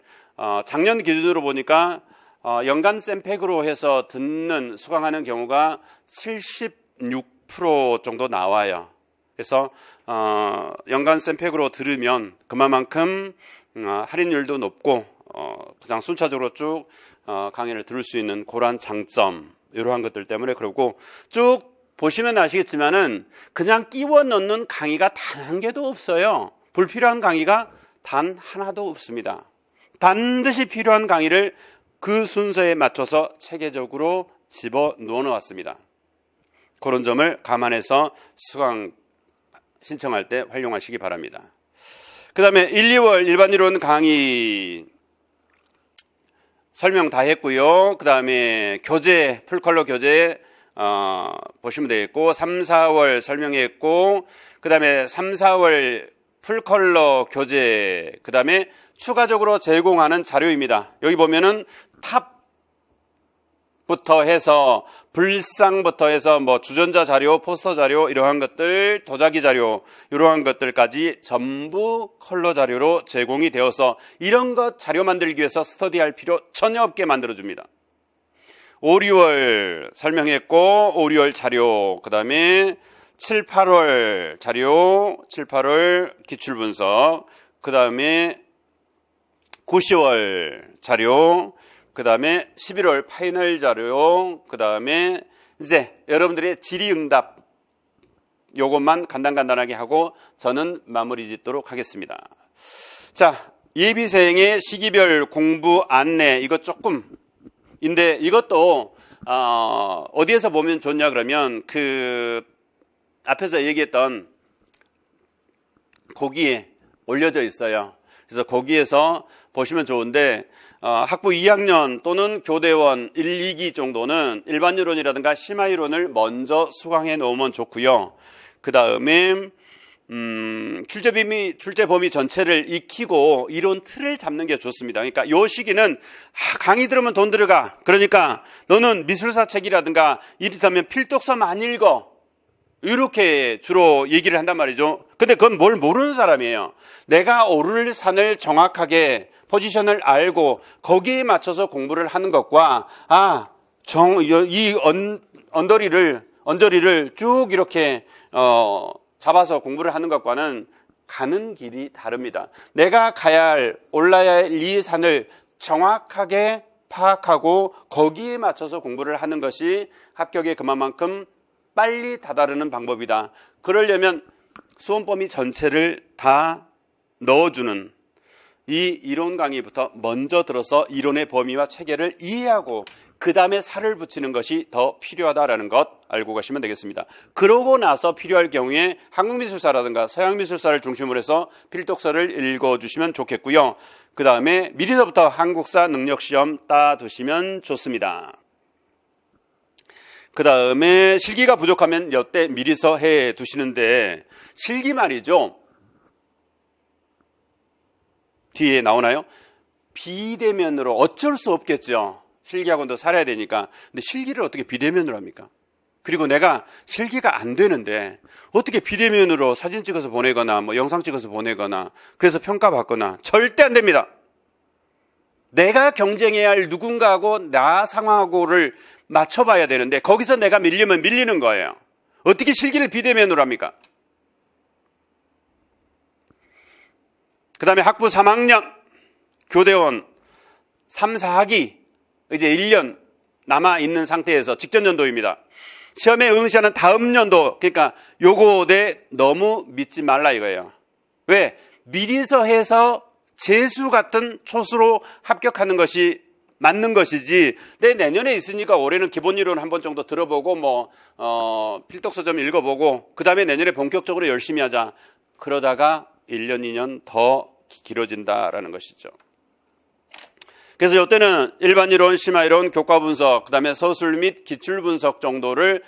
작년 기준으로 보니까 연간 쌤팩으로 해서 듣는 수강하는 경우가 76% 정도 나와요. 그래서 연간 쌤팩으로 들으면 그만큼 할인율도 높고 그냥 순차적으로 쭉 강의를 들을 수 있는 그러한 장점, 이러한 것들 때문에. 그러고 쭉 보시면 아시겠지만은 그냥 끼워 넣는 강의가 단 한 개도 없어요. 불필요한 강의가 단 하나도 없습니다. 반드시 필요한 강의를 그 순서에 맞춰서 체계적으로 집어넣어 놓았습니다. 그런 점을 감안해서 수강 신청할 때 활용하시기 바랍니다. 그 다음에 1, 2월 일반이론 강의 설명 다 했고요. 그 다음에 교재, 풀컬러 교재 보시면 되겠고, 3, 4월 설명했고, 그 다음에 3, 4월 풀컬러 교재, 그 다음에 추가적으로 제공하는 자료입니다. 여기 보면은 탑부터 해서 불상부터 해서 뭐 주전자 자료, 포스터 자료, 이러한 것들, 도자기 자료, 이러한 것들까지 전부 컬러 자료로 제공이 되어서 이런 것 자료 만들기 위해서 스터디할 필요 전혀 없게 만들어줍니다. 5, 6월 설명했고, 5, 6월 자료, 그 다음에 7, 8월 자료, 7, 8월 기출분석, 그 다음에 9, 10월 자료, 그 다음에 11월 파이널 자료, 그 다음에 이제 여러분들의 질의응답 요것만 간단하게 하고 저는 마무리 짓도록 하겠습니다. 자, 예비생의 시기별 공부 안내, 이거 조금인데 이것도 어디에서 보면 좋냐 그러면 그 앞에서 얘기했던 거기에 올려져 있어요. 그래서 거기에서 보시면 좋은데 학부 2학년 또는 교대원 1, 2기 정도는 일반이론이라든가 심화이론을 먼저 수강해 놓으면 좋고요. 그 다음에 출제 범위 전체를 익히고 이론 틀을 잡는 게 좋습니다. 그러니까 요 시기는 강의 들으면 돈 들어가. 그러니까 너는 미술사 책이라든가 이를테면 필독서 많이 읽어. 이렇게 주로 얘기를 한단 말이죠. 근데 그건 뭘 모르는 사람이에요. 내가 오를 산을 정확하게 포지션을 알고 거기에 맞춰서 공부를 하는 것과 이 언저리를 쭉 이렇게 잡아서 공부를 하는 것과는 가는 길이 다릅니다. 내가 가야 할, 올라야 할 이 산을 정확하게 파악하고 거기에 맞춰서 공부를 하는 것이 합격에 그만큼 빨리 다다르는 방법이다. 그러려면 수험 범위 전체를 다 넣어주는 이 이론 강의부터 먼저 들어서 이론의 범위와 체계를 이해하고 그 다음에 살을 붙이는 것이 더 필요하다라는 것 알고 가시면 되겠습니다. 그러고 나서 필요할 경우에 한국미술사라든가 서양미술사를 중심으로 해서 필독서를 읽어주시면 좋겠고요. 그 다음에 미리서부터 한국사 능력시험 따두시면 좋습니다. 그 다음에 실기가 부족하면 여태 미리서 해 두시는데, 실기 말이죠. 뒤에 나오나요? 비대면으로 어쩔 수 없겠죠. 실기학원도 살아야 되니까. 근데 실기를 어떻게 비대면으로 합니까? 그리고 내가 실기가 안 되는데 어떻게 비대면으로 사진 찍어서 보내거나 뭐 영상 찍어서 보내거나 그래서 평가받거나, 절대 안 됩니다. 내가 경쟁해야 할 누군가하고 나 상황하고를 맞춰봐야 되는데 거기서 내가 밀리면 밀리는 거예요. 어떻게 실기를 비대면으로 합니까? 그 다음에 학부 3학년 교대원 3, 4학기 이제 1년 남아있는 상태에서 직전연도입니다. 시험에 응시하는 다음 연도, 그러니까 요거에 너무 믿지 말라 이거예요. 왜? 미리서 해서 재수 같은 초수로 합격하는 것이 맞는 것이지, 내 내년에 있으니까 올해는 기본 이론 한 번 정도 들어보고 필독서 좀 읽어보고 그 다음에 내년에 본격적으로 열심히 하자. 그러다가 1년, 2년 더 길어진다라는 것이죠. 그래서 이때는 일반이론, 심화이론, 교과분석, 그 다음에 서술 및 기출분석 정도를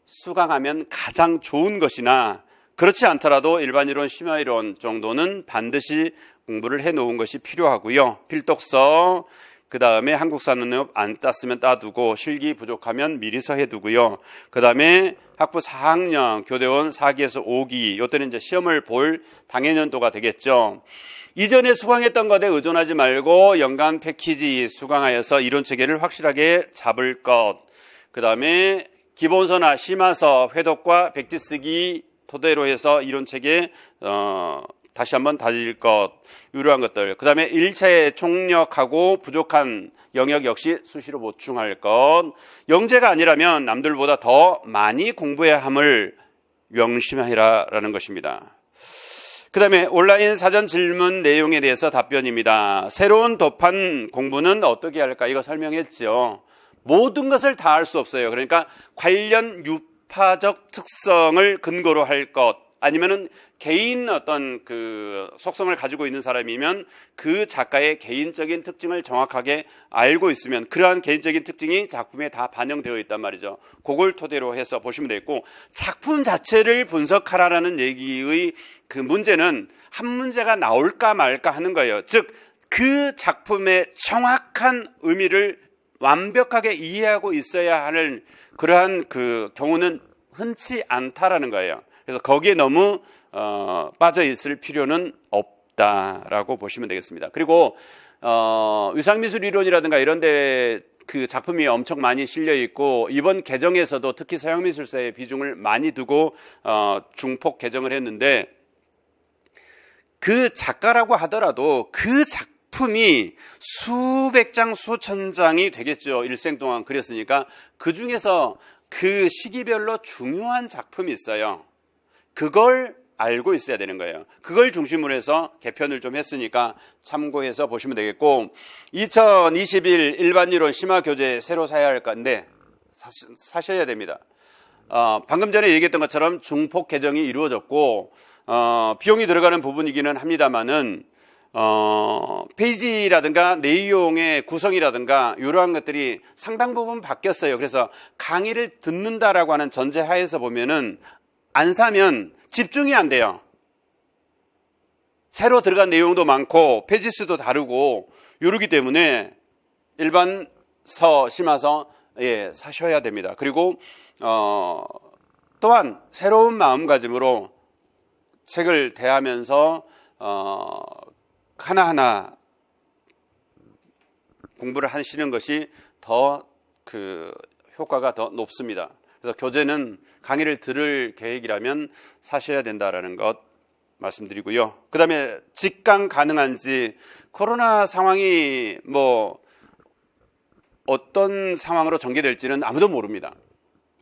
수강하면 가장 좋은 것이나, 그렇지 않더라도 일반이론, 심화이론 정도는 반드시 공부를 해놓은 것이 필요하고요. 필독서, 그 다음에 한국사 능력 안 땄으면 따두고 실기 부족하면 미리서 해두고요. 그 다음에 학부 4학년 교대원 4기에서 5기, 이때는 이제 시험을 볼 당해년도가 되겠죠. 이전에 수강했던 것에 의존하지 말고 연간 패키지 수강하여서 이론 체계를 확실하게 잡을 것. 그 다음에 기본서나 심화서, 회독과 백지 쓰기 토대로 해서 이론 체계 다시 한번 다질 것, 이러한 것들. 그 다음에 1차에 총력하고 부족한 영역 역시 수시로 보충할 것. 영재가 아니라면 남들보다 더 많이 공부해야 함을 명심하라라는 것입니다. 그 다음에 온라인 사전 질문 내용에 대해서 답변입니다. 새로운 도판 공부는 어떻게 할까? 이거 설명했죠. 모든 것을 다 할 수 없어요. 그러니까 관련 유파적 특성을 근거로 할 것, 아니면은 개인 어떤 그 속성을 가지고 있는 사람이면 그 작가의 개인적인 특징을 정확하게 알고 있으면 그러한 개인적인 특징이 작품에 다 반영되어 있단 말이죠. 그걸 토대로 해서 보시면 되겠고, 작품 자체를 분석하라는 얘기의 그 문제는 한 문제가 나올까 말까 하는 거예요. 즉, 그 작품의 정확한 의미를 완벽하게 이해하고 있어야 하는 그러한 그 경우는 흔치 않다라는 거예요. 그래서 거기에 너무 빠져 있을 필요는 없다라고 보시면 되겠습니다. 그리고 위상미술 이론이라든가 이런 데 그 작품이 엄청 많이 실려 있고, 이번 개정에서도 특히 서양미술사에 비중을 많이 두고 중폭 개정을 했는데, 그 작가라고 하더라도 그 작품이 수백 장, 수천 장이 되겠죠. 일생 동안 그렸으니까. 그 중에서 그 시기별로 중요한 작품이 있어요. 그걸 알고 있어야 되는 거예요. 그걸 중심으로 해서 개편을 좀 했으니까 참고해서 보시면 되겠고, 2021 일반이론 심화교재 새로 사야 할 건데 사셔야 됩니다. 방금 전에 얘기했던 것처럼 중폭 개정이 이루어졌고, 비용이 들어가는 부분이기는 합니다만은 페이지라든가 내용의 구성이라든가 이러한 것들이 상당 부분 바뀌었어요. 그래서 강의를 듣는다라고 하는 전제하에서 보면은 안 사면 집중이 안 돼요. 새로 들어간 내용도 많고 페이지 수도 다르고 이러기 때문에 일반서, 심화서 사셔야 됩니다. 그리고 또한 새로운 마음가짐으로 책을 대하면서 하나하나 공부를 하시는 것이 더 그 효과가 더 높습니다. 그래서 교재는 강의를 들을 계획이라면 사셔야 된다라는 것 말씀드리고요. 그 다음에 직강 가능한지, 코로나 상황이 어떤 상황으로 전개될지는 아무도 모릅니다.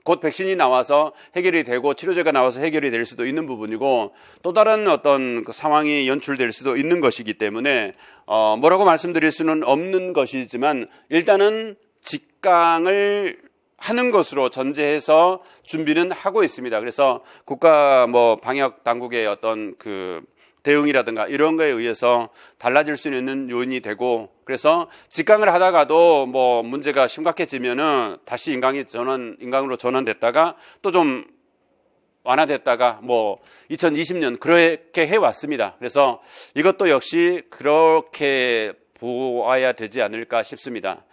곧 백신이 나와서 해결이 되고 치료제가 나와서 해결이 될 수도 있는 부분이고, 또 다른 어떤 그 상황이 연출될 수도 있는 것이기 때문에 뭐라고 말씀드릴 수는 없는 것이지만, 일단은 직강을 하는 것으로 전제해서 준비는 하고 있습니다. 그래서 국가 방역 당국의 어떤 그 대응이라든가 이런 거에 의해서 달라질 수 있는 요인이 되고, 그래서 직강을 하다가도 문제가 심각해지면은 다시 인강으로 전환됐다가 또 좀 완화됐다가 2020년 그렇게 해왔습니다. 그래서 이것도 역시 그렇게 보아야 되지 않을까 싶습니다.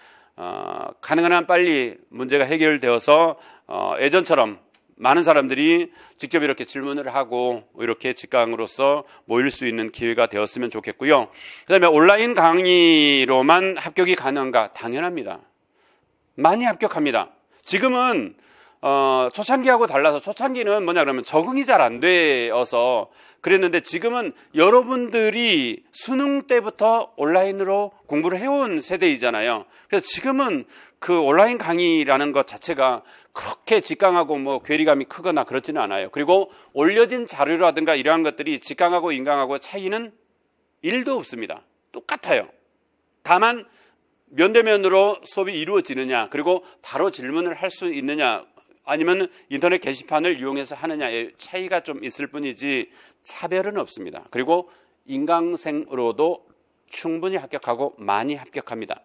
가능한 한 빨리 문제가 해결되어서 예전처럼 많은 사람들이 직접 이렇게 질문을 하고 이렇게 직강으로서 모일 수 있는 기회가 되었으면 좋겠고요. 그 다음에 온라인 강의로만 합격이 가능한가? 당연합니다. 많이 합격합니다. 지금은 초창기하고 달라서, 초창기는 그러면 적응이 잘 안 되어서 그랬는데, 지금은 여러분들이 수능 때부터 온라인으로 공부를 해온 세대이잖아요. 그래서 지금은 그 온라인 강의라는 것 자체가 그렇게 직강하고 괴리감이 크거나 그렇지는 않아요. 그리고 올려진 자료라든가 이러한 것들이 직강하고 인강하고 차이는 1도 없습니다. 똑같아요. 다만 면대면으로 수업이 이루어지느냐, 그리고 바로 질문을 할 수 있느냐, 아니면 인터넷 게시판을 이용해서 하느냐의 차이가 좀 있을 뿐이지 차별은 없습니다. 그리고 인강생으로도 충분히 합격하고 많이 합격합니다.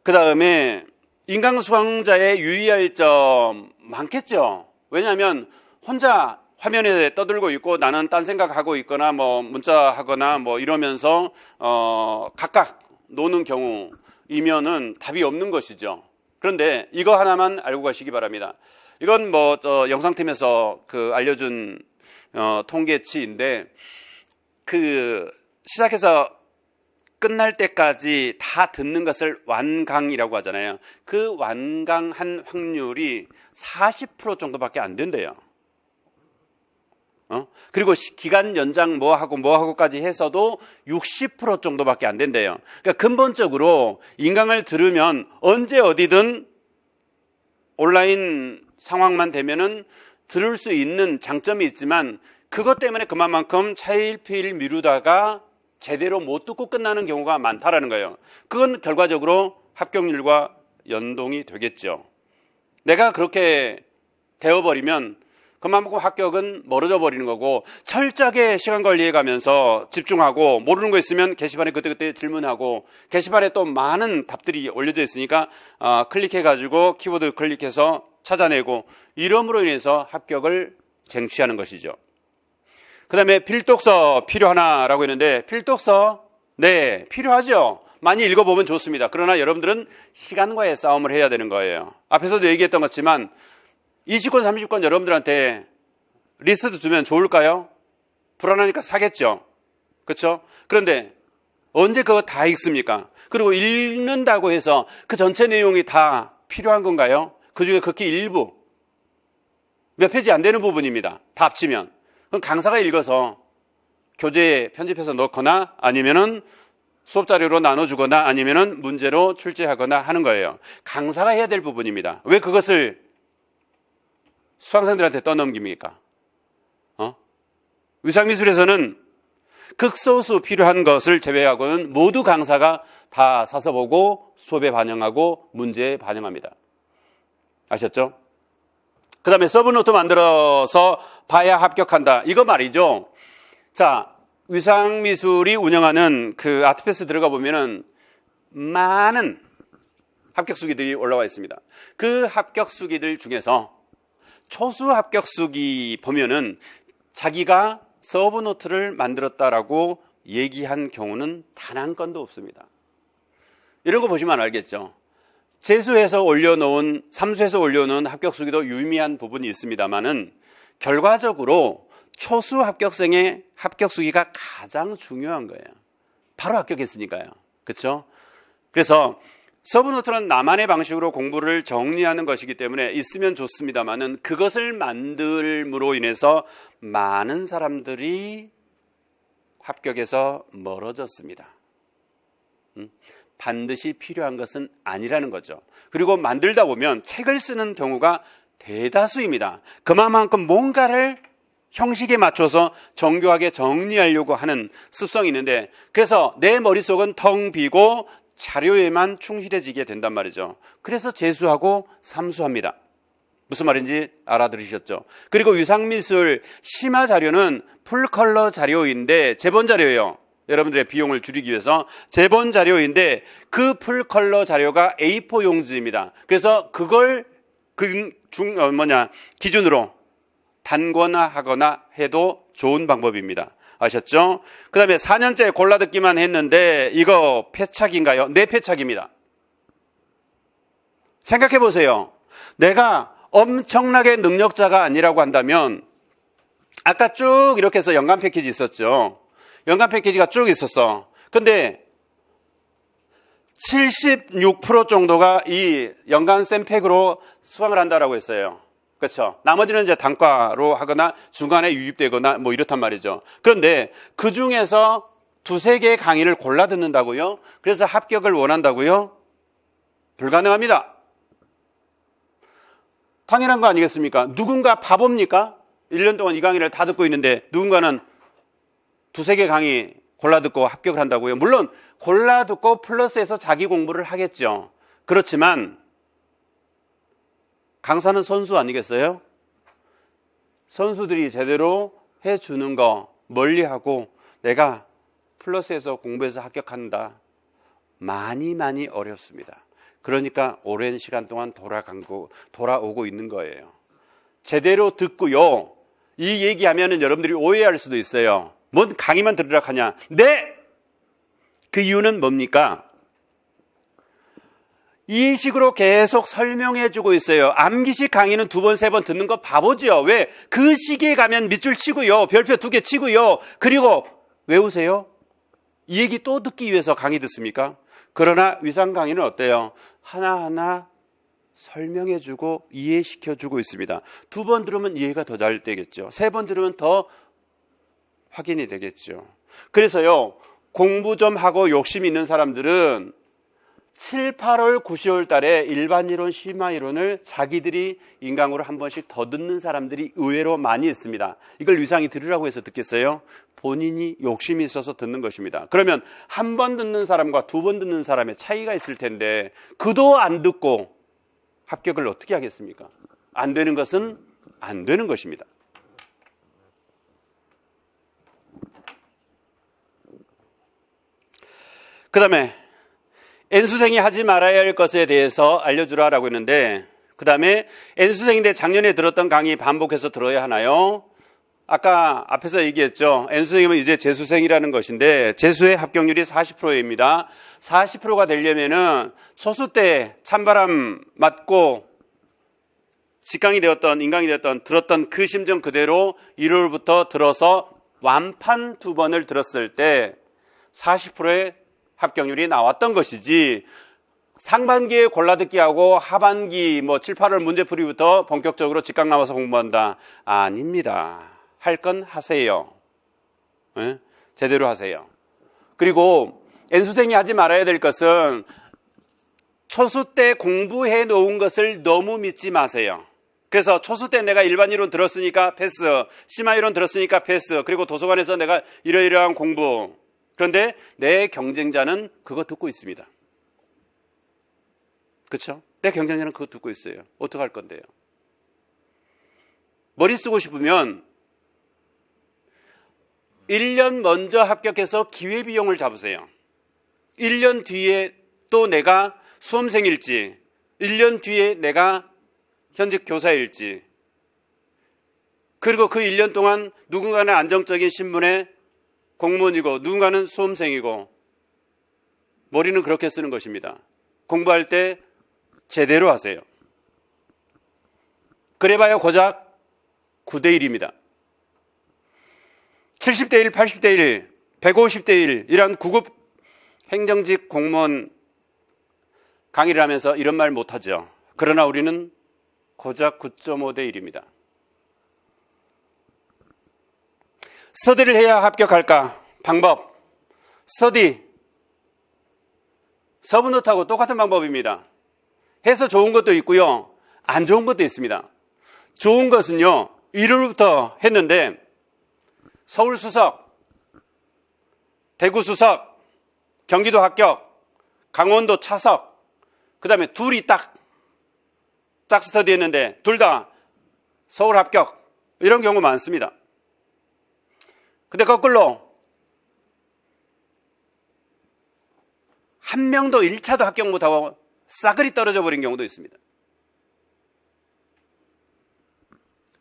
그 다음에 인강 수강자의 유의할 점 많겠죠. 왜냐하면 혼자 화면에 떠들고 있고 나는 딴 생각하고 있거나 문자하거나 이러면서 각각 노는 경우이면은 답이 없는 것이죠. 그런데 이거 하나만 알고 가시기 바랍니다. 이건 영상팀에서 알려준 통계치인데, 시작해서 끝날 때까지 다 듣는 것을 완강이라고 하잖아요. 그 완강한 확률이 40% 정도밖에 안 된대요. 그리고 기간 연장 뭐하고까지 해서도 60% 정도밖에 안 된대요. 그러니까 근본적으로 인강을 들으면 언제 어디든 온라인 상황만 되면은 들을 수 있는 장점이 있지만, 그것 때문에 그만큼 차일피일 미루다가 제대로 못 듣고 끝나는 경우가 많다라는 거예요. 그건 결과적으로 합격률과 연동이 되겠죠. 내가 그렇게 되어버리면 그만큼 합격은 멀어져 버리는 거고, 철저하게 시간 관리해 가면서 집중하고, 모르는 거 있으면 게시판에 그때그때 질문하고, 게시판에 또 많은 답들이 올려져 있으니까 클릭해가지고 키워드 클릭해서 찾아내고, 이름으로 인해서 합격을 쟁취하는 것이죠. 그 다음에 필독서 필요하나라고 했는데, 필독서 네, 필요하죠. 많이 읽어보면 좋습니다. 그러나 여러분들은 시간과의 싸움을 해야 되는 거예요. 앞에서도 얘기했던 것지만 20권, 30권 여러분들한테 리스트 주면 좋을까요? 불안하니까 사겠죠. 그렇죠? 그런데 언제 그거 다 읽습니까? 그리고 읽는다고 해서 그 전체 내용이 다 필요한 건가요? 그 중에 극히 일부, 몇 페이지 안 되는 부분입니다. 다 합치면. 그럼 강사가 읽어서 교재에 편집해서 넣거나 아니면은 수업 자료로 나눠주거나 아니면은 문제로 출제하거나 하는 거예요. 강사가 해야 될 부분입니다. 왜 그것을 수강생들한테 떠넘깁니까? 위상미술에서는 극소수 필요한 것을 제외하고는 모두 강사가 다 사서 보고 수업에 반영하고 문제에 반영합니다. 아셨죠? 그 다음에 서브노트 만들어서 봐야 합격한다. 이거 말이죠. 자, 위상미술이 운영하는 그 아트패스 들어가 보면은 많은 합격수기들이 올라와 있습니다. 그 합격수기들 중에서 초수 합격수기 보면은 자기가 서브노트를 만들었다라고 얘기한 경우는 단 한 건도 없습니다. 이런 거 보시면 알겠죠. 재수해서 올려놓은, 삼수해서 올려놓은 합격수기도 유의미한 부분이 있습니다만은 결과적으로 초수 합격생의 합격수기가 가장 중요한 거예요. 바로 합격했으니까요. 그렇죠? 그래서 서브노트는 나만의 방식으로 공부를 정리하는 것이기 때문에 있으면 좋습니다만은 그것을 만들므로 인해서 많은 사람들이 합격에서 멀어졌습니다. 반드시 필요한 것은 아니라는 거죠. 그리고 만들다 보면 책을 쓰는 경우가 대다수입니다. 그만큼 뭔가를 형식에 맞춰서 정교하게 정리하려고 하는 습성이 있는데, 그래서 내 머릿속은 텅 비고 자료에만 충실해지게 된단 말이죠. 그래서 재수하고 삼수합니다. 무슨 말인지 알아들으셨죠? 그리고 위상미술 심화 자료는 풀컬러 자료인데, 제본 자료예요. 여러분들의 비용을 줄이기 위해서 제본 자료인데 그 풀컬러 자료가 A4 용지입니다. 그래서 그걸 기준으로 단권화하거나 해도 좋은 방법입니다. 아셨죠? 그 다음에 4년째 골라듣기만 했는데 이거 패착인가요? 네, 패착입니다. 생각해 보세요. 내가 엄청나게 능력자가 아니라고 한다면, 아까 쭉 이렇게 해서 연간 패키지 있었죠. 연간 패키지가 쭉 있었어. 근데 76% 정도가 이 연간 쌤팩으로 수강을 한다라고 했어요. 그렇죠? 나머지는 이제 단과로 하거나 중간에 유입되거나 뭐 이렇단 말이죠. 그런데 그 중에서 두세 개의 강의를 골라 듣는다고요? 그래서 합격을 원한다고요? 불가능합니다. 당연한 거 아니겠습니까? 누군가 바보입니까? 1년 동안 이 강의를 다 듣고 있는데 누군가는 두세 개 강의 골라 듣고 합격을 한다고요? 물론 골라 듣고 플러스해서 자기 공부를 하겠죠. 그렇지만 강사는 선수 아니겠어요? 선수들이 제대로 해주는 거 멀리하고 내가 플러스해서 공부해서 합격한다. 많이 어렵습니다. 그러니까 오랜 시간 동안 돌아오고 있는 거예요. 제대로 듣고요. 이 얘기하면은 여러분들이 오해할 수도 있어요. 뭔 강의만 들으라 하냐? 네! 그 이유는 뭡니까? 이 식으로 계속 설명해 주고 있어요. 암기식 강의는 2번, 3번 듣는 거 바보죠. 왜? 그 시기에 가면 밑줄 치고요. 별표 2개 치고요. 그리고 외우세요? 이 얘기 또 듣기 위해서 강의 듣습니까? 그러나 위상 강의는 어때요? 하나하나 설명해 주고 이해시켜 주고 있습니다. 2번 들으면 이해가 더 잘 되겠죠. 3번 들으면 더 확인이 되겠죠. 그래서요, 공부 좀 하고 욕심 있는 사람들은 7, 8월, 9월 달에 일반이론, 심화이론을 자기들이 인강으로 한 번씩 더 듣는 사람들이 의외로 많이 있습니다. 이걸 위상이 들으라고 해서 듣겠어요? 본인이 욕심이 있어서 듣는 것입니다. 그러면 한 번 듣는 사람과 2번 듣는 사람의 차이가 있을 텐데 그도 안 듣고 합격을 어떻게 하겠습니까? 안 되는 것은 안 되는 것입니다. 그 다음에 N수생이 하지 말아야 할 것에 대해서 알려주라라고 했는데, 그 다음에 N수생인데 작년에 들었던 강의 반복해서 들어야 하나요? 아까 앞에서 얘기했죠. N수생이면 이제 재수생이라는 것인데 재수의 합격률이 40%입니다. 40%가 되려면은 초수 때 찬바람 맞고 직강이 되었던, 인강이 되었던, 들었던 그 심정 그대로 1월부터 들어서 완판 2번을 들었을 때 40%의 합격률이 나왔던 것이지, 상반기에 골라듣기 하고 하반기 7, 8월 문제풀이부터 본격적으로 직강 나와서 공부한다. 아닙니다. 할 건 하세요. 네? 제대로 하세요. 그리고 N수생이 하지 말아야 될 것은 초수 때 공부해 놓은 것을 너무 믿지 마세요. 그래서 초수 때 내가 일반이론 들었으니까 패스, 심화이론 들었으니까 패스, 그리고 도서관에서 내가 이러이러한 공부. 그런데 내 경쟁자는 그거 듣고 있습니다. 그렇죠? 내 경쟁자는 그거 듣고 있어요. 어떡할 건데요? 머리 쓰고 싶으면 1년 먼저 합격해서 기회비용을 잡으세요. 1년 뒤에 또 내가 수험생일지, 1년 뒤에 내가 현직 교사일지, 그리고 그 1년 동안 누군가는 안정적인 신분의 공무원이고 누군가는 수험생이고, 머리는 그렇게 쓰는 것입니다. 공부할 때 제대로 하세요. 그래봐야 고작 9대 1입니다. 70대 1, 80대 1, 150대 1 이런 구급 행정직 공무원 강의를 하면서 이런 말 못하죠. 그러나 우리는 고작 9.5대 1입니다. 스터디를 해야 합격할까? 방법. 스터디. 서브노트하고 똑같은 방법입니다. 해서 좋은 것도 있고요. 안 좋은 것도 있습니다. 좋은 것은요. 1월부터 했는데 서울 수석, 대구 수석, 경기도 합격, 강원도 차석, 그 다음에 둘이 딱 짝스터디 했는데 둘 다 서울 합격, 이런 경우 많습니다. 근데 거꾸로 한 명도 1차도 합격 못하고 싸그리 떨어져 버린 경우도 있습니다.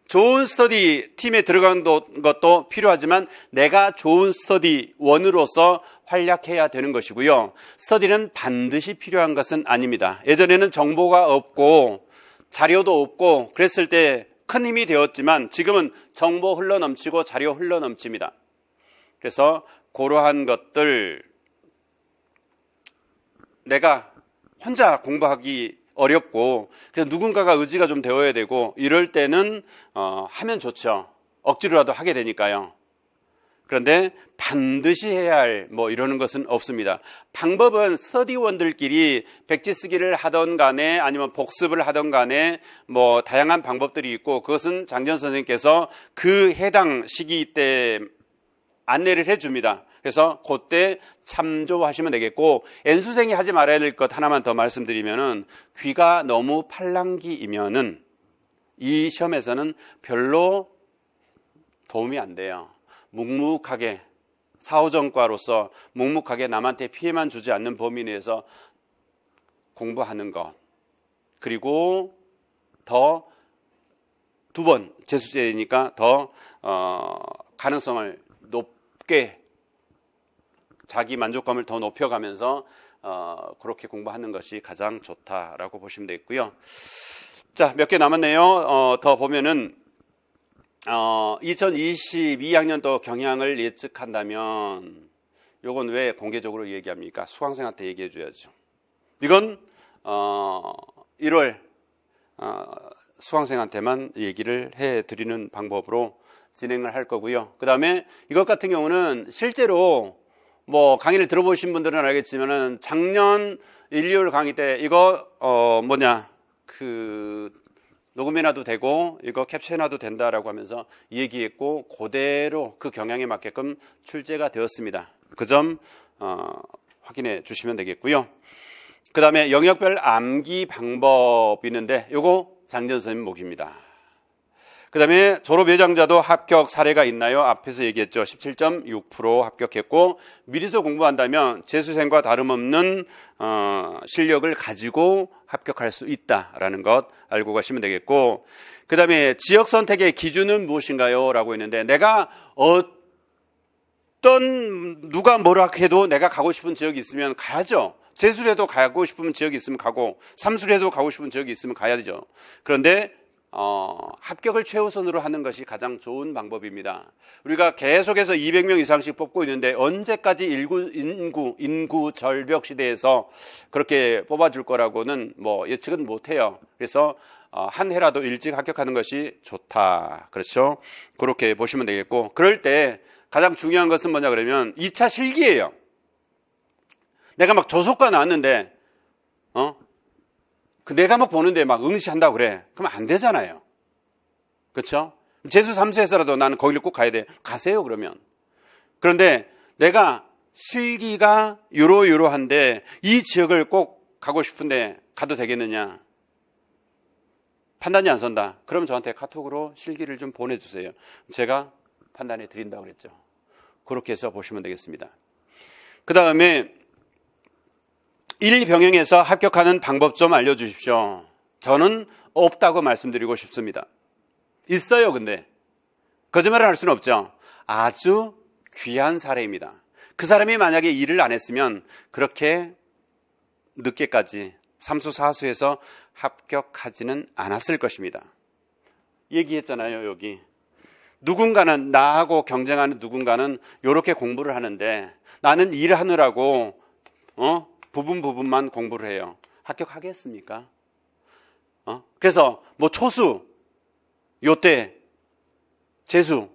좋은 스터디 팀에 들어간 것도 필요하지만 내가 좋은 스터디 원으로서 활약해야 되는 것이고요. 스터디는 반드시 필요한 것은 아닙니다. 예전에는 정보가 없고 자료도 없고 그랬을 때 큰 힘이 되었지만 지금은 정보 흘러넘치고 자료 흘러넘칩니다. 그래서 그러한 것들 내가 혼자 공부하기 어렵고 그래서 누군가가 의지가 좀 되어야 되고 이럴 때는 하면 좋죠. 억지로라도 하게 되니까요. 그런데 반드시 해야 할 이러는 것은 없습니다. 방법은 스터디원들끼리 백지 쓰기를 하던 간에 아니면 복습을 하던 간에 다양한 방법들이 있고 그것은 장전 선생님께서 그 해당 시기 때 안내를 해줍니다. 그래서 그때 참조하시면 되겠고 N수생이 하지 말아야 될 것 하나만 더 말씀드리면은 귀가 너무 팔랑귀이면은 이 시험에서는 별로 도움이 안 돼요. 묵묵하게 사후전과로서 묵묵하게 남한테 피해만 주지 않는 범위 내에서 공부하는 것 그리고 더 두 번 재수제니까 더 가능성을 높게 자기 만족감을 더 높여가면서 그렇게 공부하는 것이 가장 좋다라고 보시면 되겠고요. 자, 몇 개 남았네요. 더 보면은 2022학년도 경향을 예측한다면 이건 왜 공개적으로 얘기합니까? 수강생한테 얘기해 줘야죠. 이건 1월 수강생한테만 얘기를 해드리는 방법으로 진행을 할 거고요. 그 다음에 이것 같은 경우는 실제로 강의를 들어보신 분들은 알겠지만은 작년 1, 2월 강의 때 이거 녹음해놔도 되고 이거 캡처해놔도 된다라고 하면서 얘기했고 그대로 그 경향에 맞게끔 출제가 되었습니다. 그 점 확인해 주시면 되겠고요. 그 다음에 영역별 암기 방법이 있는데 이거 장전 선생님 목입니다. 그 다음에 졸업 예정자도 합격 사례가 있나요? 앞에서 얘기했죠. 17.6% 합격했고 미리서 공부한다면 재수생과 다름없는 실력을 가지고 합격할 수 있다라는 것 알고 가시면 되겠고 그 다음에 지역 선택의 기준은 무엇인가요? 라고 했는데 내가 누가 뭐라 해도 내가 가고 싶은 지역이 있으면 가야죠. 재수를 해도 가고 싶은 지역이 있으면 가고 삼수를 해도 가고 싶은 지역이 있으면 가야 되죠. 그런데 합격을 최우선으로 하는 것이 가장 좋은 방법입니다. 우리가 계속해서 200명 이상씩 뽑고 있는데 언제까지 인구 절벽 시대에서 그렇게 뽑아줄 거라고는 예측은 못해요. 그래서 한 해라도 일찍 합격하는 것이 좋다. 그렇죠? 그렇게 보시면 되겠고 그럴 때 가장 중요한 것은 뭐냐 그러면 2차 실기예요. 내가 조속과 나왔는데 그 내 과목 보는데 응시한다고 그래. 그러면 안 되잖아요. 그렇죠? 재수 3수에서라도 나는 거기를 꼭 가야 돼. 가세요, 그러면. 그런데 내가 실기가 요러요러한데 이 지역을 꼭 가고 싶은데 가도 되겠느냐? 판단이 안 선다. 그럼 저한테 카톡으로 실기를 좀 보내주세요. 제가 판단해 드린다고 그랬죠. 그렇게 해서 보시면 되겠습니다. 그 다음에 1, 병행해서 합격하는 방법 좀 알려주십시오. 저는 없다고 말씀드리고 싶습니다. 있어요, 근데. 거짓말을 할 수는 없죠. 아주 귀한 사례입니다. 그 사람이 만약에 일을 안 했으면 그렇게 늦게까지 3수, 4수에서 합격하지는 않았을 것입니다. 얘기했잖아요, 여기. 누군가는, 나하고 경쟁하는 누군가는 이렇게 공부를 하는데 나는 일하느라고 부분만 공부를 해요. 합격하겠습니까? 그래서 뭐 초수, 요때, 재수,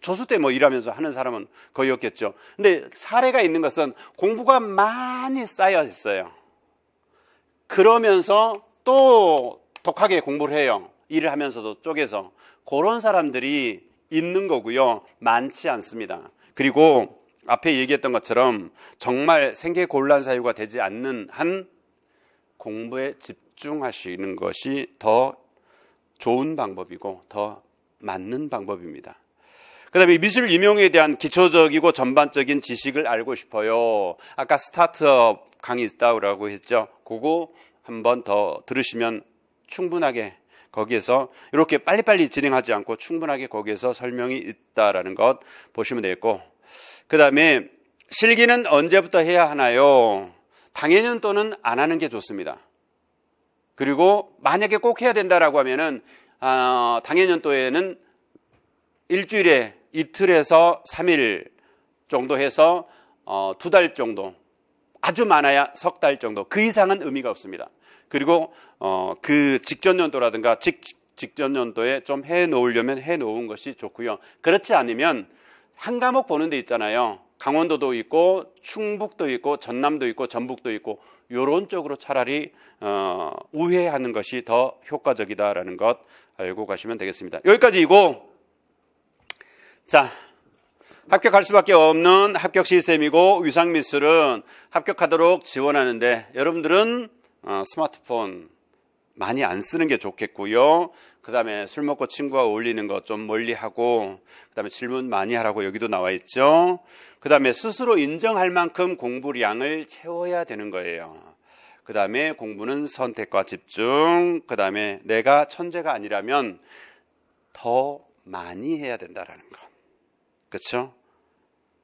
조수 때 뭐 일하면서 하는 사람은 거의 없겠죠. 근데 사례가 있는 것은 공부가 많이 쌓여 있어요. 그러면서 또 독하게 공부를 해요. 일을 하면서도 쪼개서. 그런 사람들이 있는 거고요. 많지 않습니다. 그리고 앞에 얘기했던 것처럼 정말 생계곤란 사유가 되지 않는 한 공부에 집중하시는 것이 더 좋은 방법이고 더 맞는 방법입니다. 그 다음에 미술 임용에 대한 기초적이고 전반적인 지식을 알고 싶어요. 아까 스타트업 강의 있다고 했죠. 그거 한번 더 들으시면 충분하게 거기에서 이렇게 빨리빨리 진행하지 않고 충분하게 거기에서 설명이 있다라는 것 보시면 되겠고, 그 다음에 실기는 언제부터 해야 하나요? 당해년도는 안 하는 게 좋습니다. 그리고 만약에 꼭 해야 된다라고 하면은 당해년도에는 일주일에 이틀에서 3일 정도 해서 2달 정도, 아주 많아야 3달 정도, 그 이상은 의미가 없습니다. 그리고 그 직전 연도라든가 직전 연도에 좀 해놓으려면 해놓은 것이 좋고요. 그렇지 않으면 한 과목 보는 데 있잖아요. 강원도도 있고 충북도 있고 전남도 있고 전북도 있고 이런 쪽으로 차라리 우회하는 것이 더 효과적이다라는 것 알고 가시면 되겠습니다. 여기까지이고, 자, 합격할 수밖에 없는 합격 시스템이고 위상미술은 합격하도록 지원하는데 여러분들은 스마트폰 많이 안 쓰는 게 좋겠고요. 그 다음에 술 먹고 친구와 어울리는 거 좀 멀리하고, 그 다음에 질문 많이 하라고 여기도 나와 있죠. 그 다음에 스스로 인정할 만큼 공부량을 채워야 되는 거예요. 그 다음에 공부는 선택과 집중, 그 다음에 내가 천재가 아니라면 더 많이 해야 된다라는 거. 그렇죠?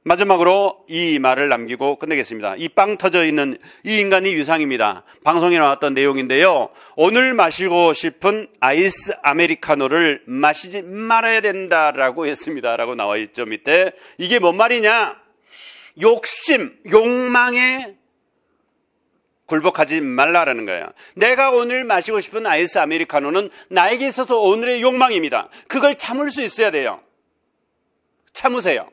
마지막으로 이 말을 남기고 끝내겠습니다. 이 빵 터져 있는 이 인간이 위상입니다. 방송에 나왔던 내용인데요. 오늘 마시고 싶은 아이스 아메리카노를 마시지 말아야 된다라고 했습니다. 라고 나와 있죠, 밑에. 이게 뭔 말이냐? 욕심, 욕망에 굴복하지 말라라는 거예요. 내가 오늘 마시고 싶은 아이스 아메리카노는 나에게 있어서 오늘의 욕망입니다. 그걸 참을 수 있어야 돼요. 참으세요.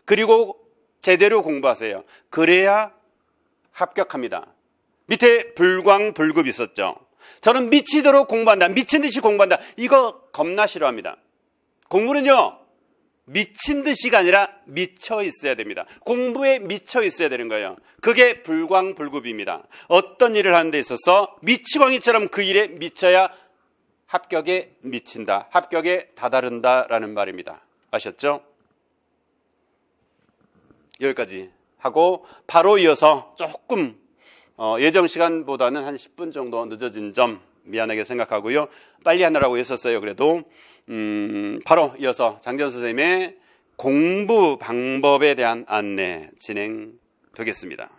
그리고 제대로 공부하세요. 그래야 합격합니다. 밑에 불광불급이 있었죠. 저는 미치도록 공부한다, 미친 듯이 공부한다, 이거 겁나 싫어합니다. 공부는요, 미친 듯이가 아니라 미쳐 있어야 됩니다. 공부에 미쳐 있어야 되는 거예요. 그게 불광불급입니다. 어떤 일을 하는 데 있어서 미치광이처럼 그 일에 미쳐야 합격에 미친다, 합격에 다다른다라는 말입니다. 아셨죠? 여기까지 하고 바로 이어서 조금 예정 시간보다는 한 10분 정도 늦어진 점 미안하게 생각하고요. 빨리 하느라고 했었어요. 그래도 바로 이어서 장지현 선생님의 공부 방법에 대한 안내 진행되겠습니다.